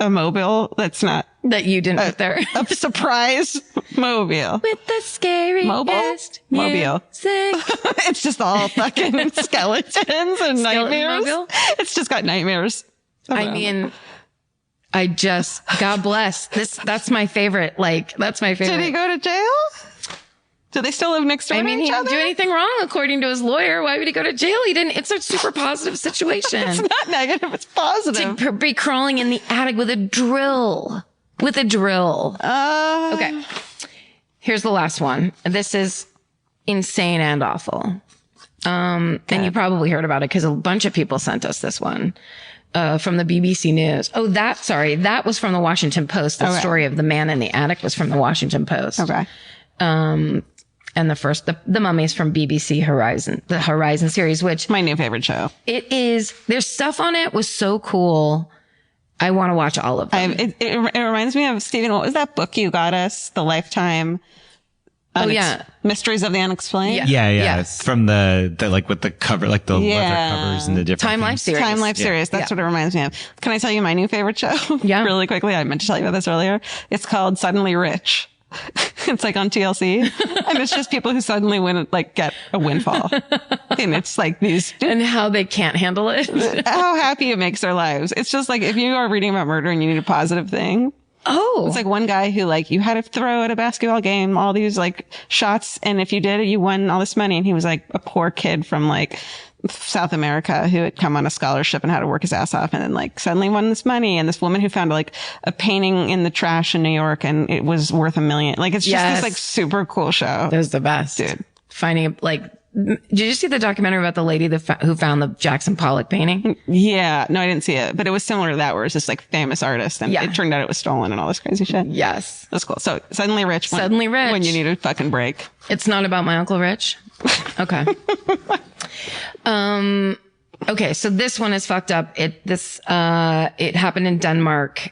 mobile that's not that you didn't put there. A surprise mobile. With the scariest mobile. It's just all fucking skeletons and nightmares. Mobile? It's just got nightmares. I mean, God bless. That's my favorite. That's my favorite. Did he go to jail? Do they still live next door to each other? He didn't do anything wrong, according to his lawyer. Why would he go to jail? He didn't. It's a super positive situation. It's not negative. It's positive. To be crawling in the attic with a drill. Okay. Here's the last one. This is insane and awful. And you probably heard about it because a bunch of people sent us this one. From the BBC News. Oh, that was from the Washington Post. The story of the man in the attic was from the Washington Post. Okay. And the Mummy's from BBC Horizon, the Horizon series, which my new favorite show. It is. Their stuff on it was so cool. I want to watch all of them. It reminds me of, Stephen, what was that book you got us? The Lifetime. Mysteries of the Unexplained. Yeah. It's from the with the cover, like the leather covers and the different Time Life series. Time Life series. That's what it reminds me of. Can I tell you my new favorite show? Yeah. Really quickly. I meant to tell you about this earlier. It's called Suddenly Rich. It's like on TLC, and it's just people who suddenly get a windfall, and it's like these and how they can't handle it, how happy it makes their lives. It's just like if you are reading about murder and you need a positive thing. Oh, it's like one guy who you had to throw at a basketball game all these shots, and if you did it, you won all this money. And he was a poor kid from South America who had come on a scholarship and had to work his ass off, and then suddenly won this money. And this woman who found a painting in the trash in New York, and it was worth $1 million. It's just this super cool show. It was the best, dude. Finding did you see the documentary about the lady who found the Jackson Pollock painting? Yeah, no, I didn't see it, but it was similar to that, where it's this famous artist, and it turned out it was stolen and all this crazy shit. Yes, that's cool. So Suddenly Rich. When you need a fucking break. It's not about my Uncle Rich. Okay. Okay, so this one is fucked up. It happened in Denmark.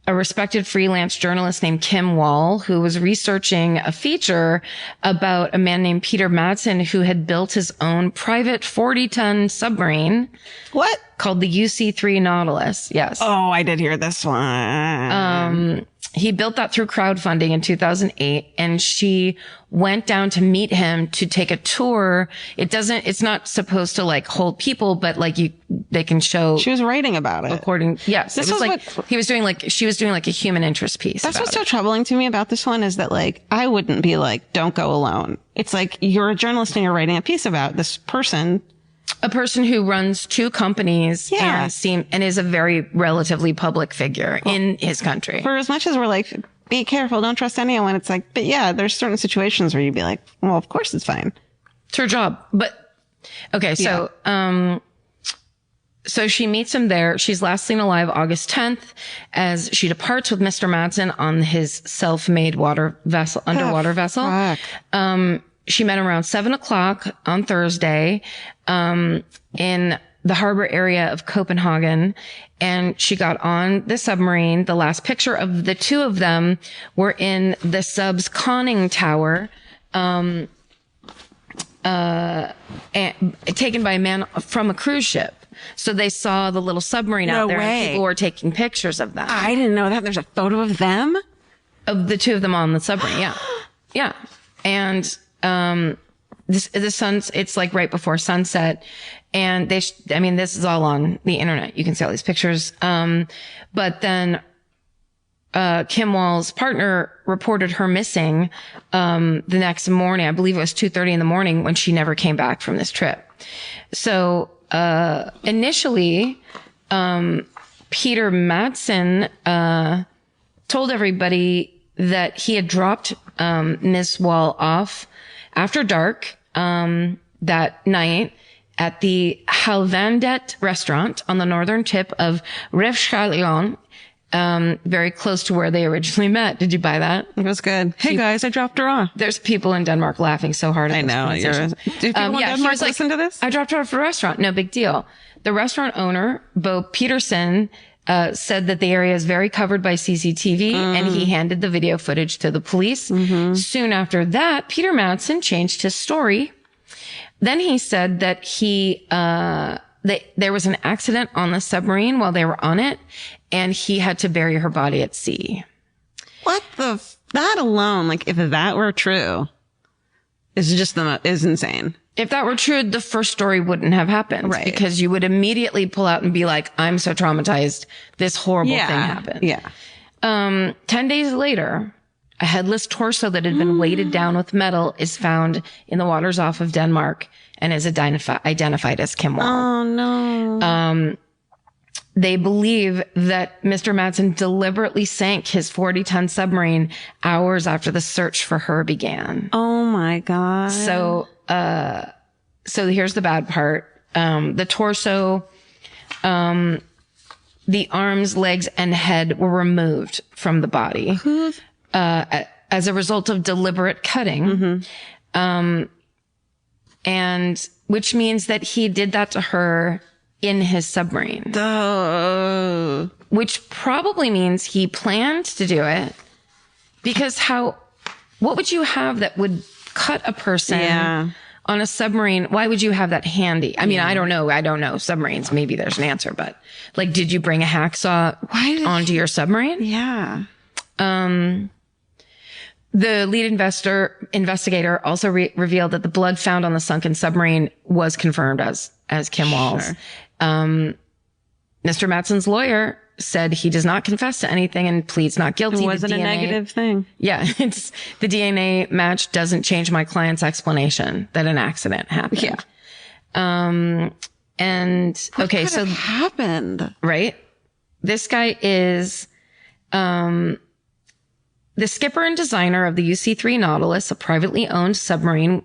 A respected freelance journalist named Kim Wall, who was researching a feature about a man named Peter Madsen, who had built his own private 40-ton submarine. What? Called the UC-3 Nautilus. Yes. Oh, I did hear this one. He built that through crowdfunding in 2008, and she went down to meet him to take a tour. It's not supposed to hold people, but they can show. She was writing about it. According, yes, This it was was like what- he was doing like she was doing like a human interest piece. That's about what's so it. troubling to me about this one is that like I wouldn't be like, don't go alone. It's like you're a journalist and you're writing a piece about this person. A person who runs 2 companies Yeah. and is a very relatively public figure in his country. For as much as we're like, be careful, don't trust anyone. It's like, but yeah, there's certain situations where you'd be like, well, of course it's fine. It's her job. But okay, so so she meets him there. She's last seen alive August 10th as she departs with Mr. Madsen on his self-made underwater vessel. Fuck. She met him around 7:00 on Thursday, in the harbor area of Copenhagen. And she got on the submarine. The last picture of the 2 of them were in the sub's conning tower, and taken by a man from a cruise ship. So they saw the little submarine out there and people were taking pictures of them. I didn't know that. There's a photo of them? Of the 2 of them on the submarine. Yeah. Yeah. And, the sun's, it's like right before sunset. And this is all on the internet. You can see all these pictures. But then, Kim Wall's partner reported her missing, the next morning. I believe it was 2:30 in the morning when she never came back from this trip. So, initially, Peter Madsen, told everybody that he had dropped, Miss Wall off after dark, that night at the Halvandet restaurant on the northern tip of Revskalion, very close to where they originally met. Did you buy that? It was good. Hey guys, I dropped her off. There's people in Denmark laughing so hard at I this know. pronunciation. Do people in she Denmark was like, listen to this? I dropped her off at a restaurant. No big deal. The restaurant owner, Bo Peterson, said that the area is very covered by CCTV and he handed the video footage to the police. Soon after that, Peter Madsen changed his story. Then he said that there was an accident on the submarine while they were on it and he had to bury her body at sea. What that alone, like if that were true, is insane. If that were true, the first story wouldn't have happened. Right. Because you would immediately pull out and be like, I'm so traumatized. This horrible thing happened. Yeah. 10 days later, a headless torso that had been weighted down with metal is found in the waters off of Denmark and is identified as Kim Wall. Oh no. They believe that Mr. Madsen deliberately sank his 40-ton submarine hours after the search for her began. Oh my God. So here's the bad part. The torso, the arms, legs, and head were removed from the body, as a result of deliberate cutting. And which means that he did that to her in his submarine, which probably means he planned to do it because what would you have that would cut a person on a submarine? Why would you have that handy? I mean, I don't know submarines. Maybe there's an answer, but like, did you bring a hacksaw onto your submarine? Yeah. The lead investigator also revealed that the blood found on the sunken submarine was confirmed as Kim Wall's. Sure. Mr. Madsen's lawyer said he does not confess to anything and pleads not guilty. It wasn't a negative thing. Yeah, it's the DNA match doesn't change my client's explanation that an accident happened. Yeah. And What okay, could so have happened? right, this guy is the skipper and designer of the UC-3 Nautilus, a privately owned submarine,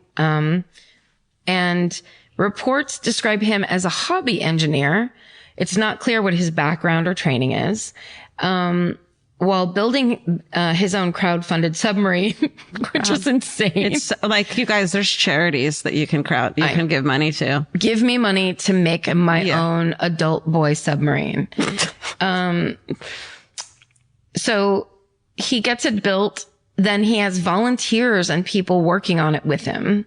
and reports describe him as a hobby engineer. It's not clear what his background or training is. While building his own crowd-funded submarine, which is insane. It's like, you guys, there's charities that you can can give money to. Give me money to make my own adult boy submarine. So he gets it built. Then he has volunteers and people working on it with him.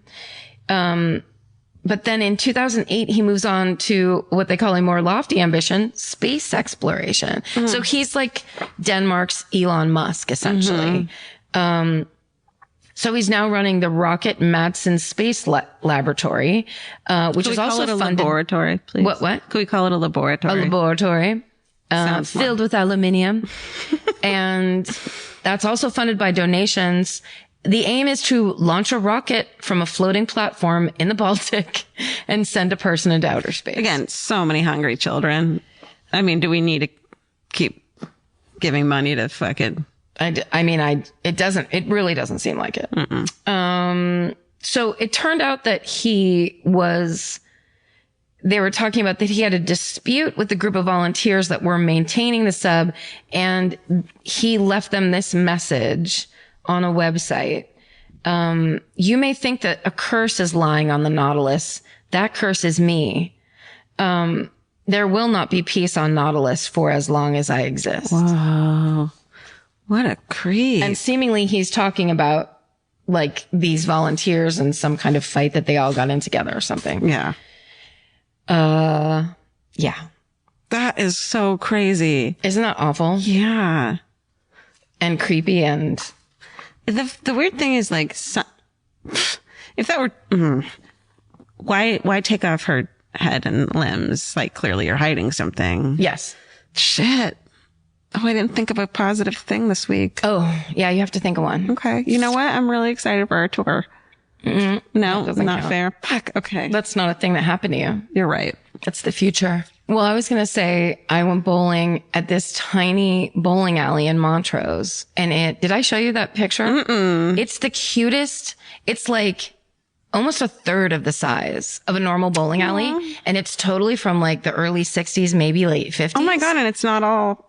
But then in 2008, he moves on to what they call a more lofty ambition, space exploration. So he's like Denmark's Elon Musk, essentially. So he's now running the Rocket Madsen Space Laboratory, which is also a funded. Laboratory, please. What? Could we call it a laboratory? A laboratory filled with aluminium. And that's also funded by donations. The aim is to launch a rocket from a floating platform in the Baltic and send a person into outer space. Again, so many hungry children. I mean, do we need to keep giving money to fucking... It really doesn't seem like it. So it turned out that they were talking about that he had a dispute with the group of volunteers that were maintaining the sub, and he left them this message on a website. You may think that a curse is lying on the Nautilus. That curse is me. There will not be peace on Nautilus for as long as I exist. Wow. What a creep. And seemingly he's talking about like these volunteers and some kind of fight that they all got in together or something. Yeah. Yeah. That is so crazy. Isn't that awful? Yeah. And creepy and... The weird thing is like, if that were, why take off her head and limbs? Like clearly you're hiding something. Yes. Shit. Oh, I didn't think of a positive thing this week. Oh, yeah, you have to think of one. Okay. You know what? I'm really excited for our tour. No, not count. fair. Fuck. Okay. That's not a thing that happened to you. You're right. That's the future. Well, I was going to say I went bowling at this tiny bowling alley in Montrose. And did I show you that picture? Mm-mm. It's the cutest. It's like almost a third of the size of a normal bowling alley. And it's totally from like the early 60s, maybe late 50s. Oh my God. And it's not all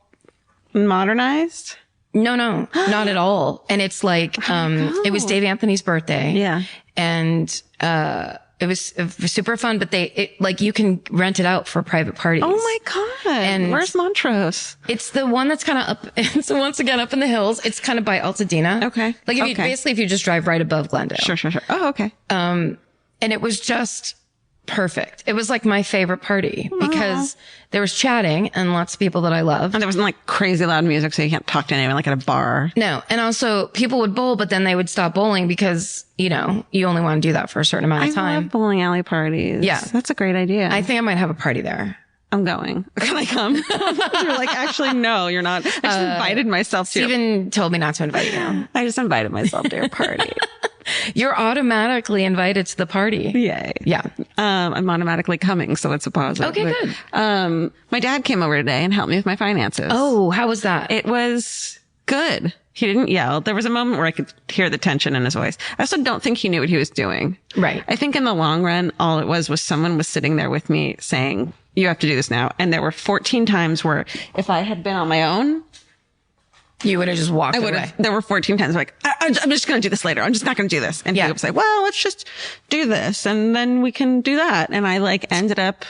modernized? No, not at all. And it's like, it was Dave Anthony's birthday. Yeah. And, it was super fun, but you can rent it out for private parties. Oh my God. And where's Montrose? It's the one that's kind of up. It's once again up in the hills. It's kind of by Altadena. Okay. Like if you just drive right above Glendale. Sure. Oh, okay. And it was just perfect. It was like my favorite party because there was chatting and lots of people that I love. And there wasn't like crazy loud music, so you can't talk to anyone like at a bar. No. And also people would bowl, but then they would stop bowling because, you only want to do that for a certain amount of time. I love bowling alley parties. Yeah. That's a great idea. I think I might have a party there. I'm going. Can I come? You're like, actually, no, you're not. I just invited myself to. Steven told me not to invite you. I just invited myself to your party. You're automatically invited to the party. Yay. Yeah. I'm automatically coming, so it's a positive. Okay, good. My dad came over today and helped me with my finances. Oh, how was that? It was good. He didn't yell. There was a moment where I could hear the tension in his voice. I also don't think he knew what he was doing. Right. I think in the long run, all it was someone was sitting there with me saying, you have to do this now. And there were 14 times where if I had been on my own, you would have just walked away. have. There were 14 times like, I'm just going to do this later. I'm just not going to do this. And he was like, well, let's just do this. And then we can do that. And I ended up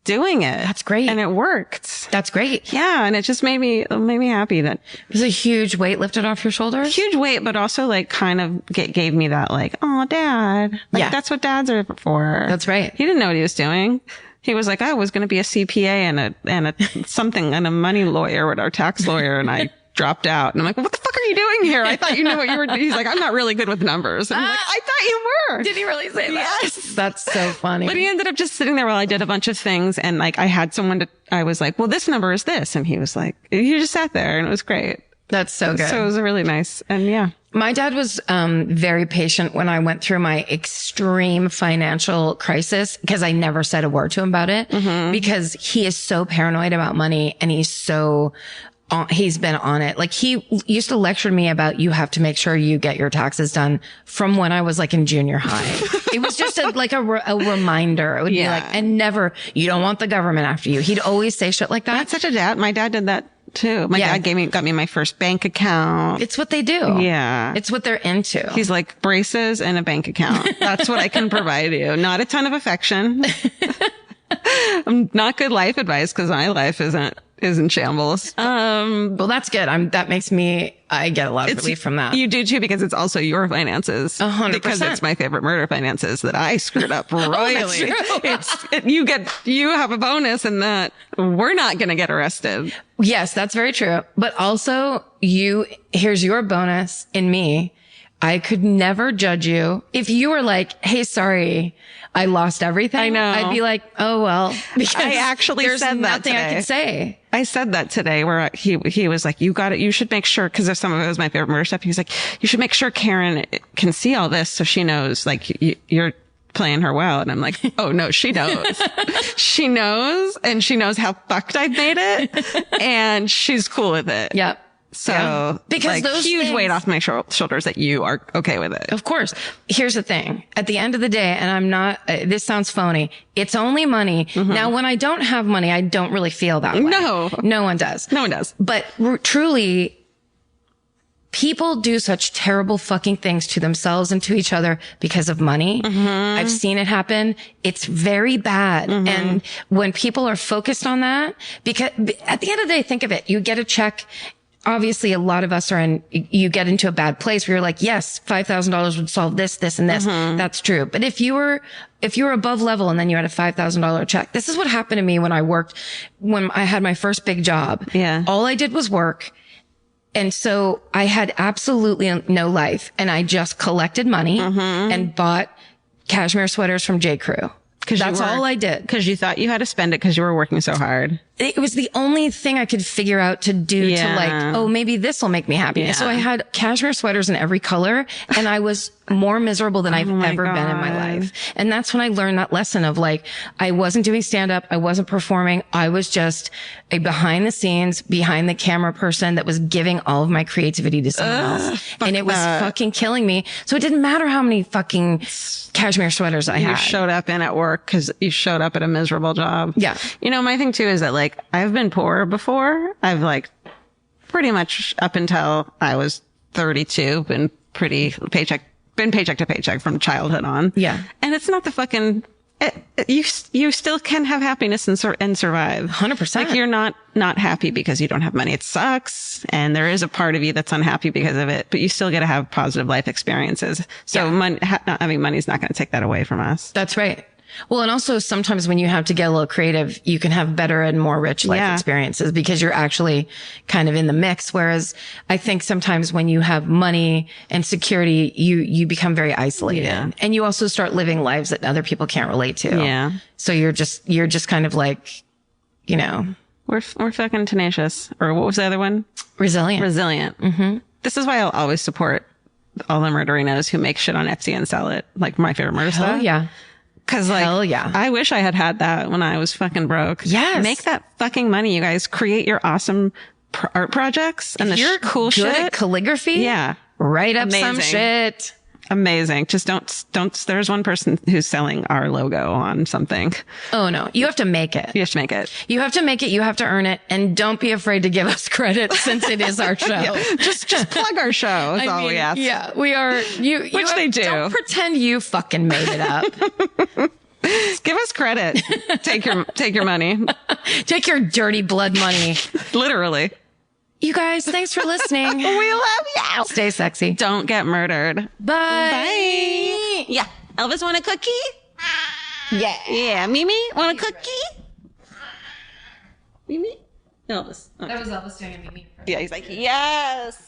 doing it. That's great. And it worked. That's great. Yeah. And it just made me happy that it was a huge weight lifted off your shoulders. Huge weight, but also kind of gave me that oh, dad. That's what dads are for. That's right. He didn't know what he was doing. He was like, I was going to be a CPA and a money lawyer or a tax lawyer. And I dropped out. And I'm like, what the fuck are you doing here? I thought you knew what you were doing. He's like, I'm not really good with numbers. And I'm like, I thought you were. Did he really say that? Yes. That's so funny. But he ended up just sitting there while I did a bunch of things. And I had someone I was like, well, this number is this. And he was like, he just sat there and it was great. That's so good. So it was really nice. And yeah. My dad was very patient when I went through my extreme financial crisis because I never said a word to him about it because he is so paranoid about money and he's been on it. Like he used to lecture me about you have to make sure you get your taxes done from when I was in junior high. It was just a reminder. It would be and never, you don't want the government after you. He'd always say shit like that. That's such a dad. My dad did that too. My dad got me my first bank account. It's what they do. Yeah. It's what they're into. He's like braces and a bank account. That's what I can provide you. Not a ton of affection. Not good life advice because my life isn't shambles. Well, that's good. I get a lot of relief from that. You do too, because it's also your finances. 100%. Because it's my favorite murder finances that I screwed up royally. You have a bonus in that we're not going to get arrested. Yes, that's very true. But also here's your bonus in me. I could never judge you. If you were like, hey, sorry, I lost everything. I know. I'd be like, oh, well, because I actually there's said that nothing I today. could say. I said that today where he was like, you should make sure, cause some of it was my favorite murder stuff. He's like, you should make sure Karen can see all this so she knows like you're playing her well. And I'm like, oh no, she knows. She knows, and she knows how fucked I've made it, and she's cool with it. Yep. So Yeah. Because like, those huge things, weight off my shoulders that you are okay with it. of course. Here's the thing. At the end of the day, and I'm not, this sounds phony. It's only money. Now, when I don't have money, I don't really feel that way. No one does. No one does. But truly, people do such terrible fucking things to themselves and to each other because of money. I've seen it happen. It's very bad. And when people are focused on that, because at the end of the day, think of it. You get a check. Obviously, a lot of us you get into a bad place where you're like, yes, $5,000 would solve this, this, and this. That's true. But if you were above level and then you had a $5,000 check, this is what happened to me when I had my first big job. Yeah. All I did was work. And so I had absolutely no life, and I just collected money and bought cashmere sweaters from J. Crew. That's all I did. Because you thought you had to spend it because you were working so hard. It was the only thing I could figure out to do to like, oh, maybe this will make me happy. Yeah. So I had cashmere sweaters in every color, and I was more miserable than I've ever been in my life. And that's when I learned that lesson of like, I wasn't doing stand up. I wasn't performing. I was just a behind the scenes, behind the camera person that was giving all of my creativity to someone else. And it was fucking killing me. So it didn't matter how many fucking cashmere sweaters I had. You showed up in at work because you showed up at a miserable job. Yeah. You know, my thing too is that like, I've been poor before. I've like pretty much up until I was 32 been paycheck to paycheck from childhood on. Yeah. And it's not the fucking, you still can have happiness and survive. 100%. Like you're not happy because you don't have money. It sucks. And there is a part of you that's unhappy because of it, but you still get to have positive life experiences. So not having money is not going to take that away from us. That's right. Well, and also sometimes when you have to get a little creative, you can have better and more rich life experiences because you're actually kind of in the mix. Whereas I think sometimes when you have money and security, you become very isolated, and you also start living lives that other people can't relate to. Yeah. So you're just kind of like, you know, we're fucking tenacious. Or what was the other one? resilient. This is why I'll always support all the murderinos who make shit on Etsy and sell it. Like my favorite murder stuff. Oh yeah. Cause like, Hell yeah. I wish I had that when I was fucking broke. Yes. Make that fucking money, you guys. Create your awesome art projects and You're cool good shit. at calligraphy. Yeah. Write up some Amazing. shit. Amazing. Just don't, there's one person who's selling our logo on something. Oh no. You have to make it. You have to make it. You have to make it. You have to earn it. And don't be afraid to give us credit since it is our show. Just plug our show. That's all we ask. Yeah, we are. Which they do. Don't pretend you fucking made it up. Give us credit. Take your money. Take your dirty blood money. Literally. You guys, thanks for listening. We love you. Stay sexy. Don't get murdered. Bye. Bye. Yeah. Elvis want a cookie? Yeah. Yeah. Mimi want a cookie? Mimi? Elvis. That was Elvis doing a Mimi. Yeah, he's like, yes.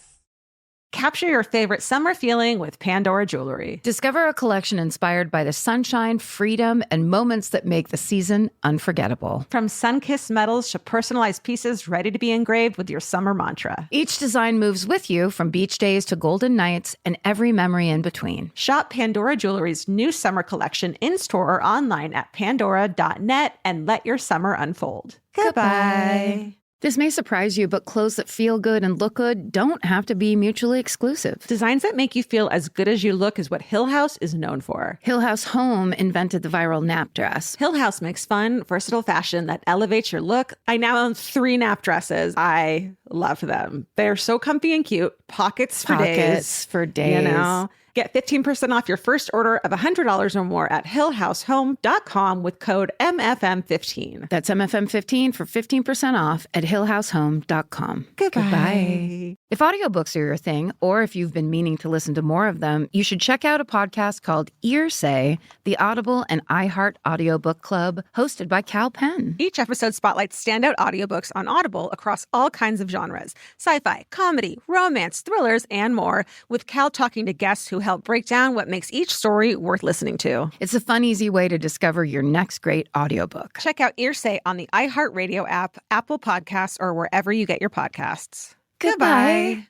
Capture your favorite summer feeling with Pandora Jewelry. Discover a collection inspired by the sunshine, freedom, and moments that make the season unforgettable. From sun-kissed metals to personalized pieces ready to be engraved with your summer mantra. Each design moves with you from beach days to golden nights and every memory in between. Shop Pandora Jewelry's new summer collection in-store or online at pandora.net and let your summer unfold. Goodbye. This may surprise you, but clothes that feel good and look good don't have to be mutually exclusive. Designs that make you feel as good as you look is what Hill House is known for. Hill House Home invented the viral nap dress. Hill House makes fun, versatile fashion that elevates your look. I now own 3 nap dresses. I love them. They're so comfy and cute. Pockets for days. For days. You know? Get 15% off your first order of $100 or more at hillhousehome.com with code MFM15. That's MFM15 for 15% off at hillhousehome.com. Goodbye. If audiobooks are your thing, or if you've been meaning to listen to more of them, you should check out a podcast called Ear Say, the Audible and iHeart Audiobook Club, hosted by Cal Penn. Each episode spotlights standout audiobooks on Audible across all kinds of genres: sci-fi, comedy, romance, thrillers, and more, with Cal talking to guests who help break down what makes each story worth listening to. It's a fun, easy way to discover your next great audiobook. Check out Ear Say on the iHeartRadio app, Apple Podcasts, or wherever you get your podcasts. Goodbye.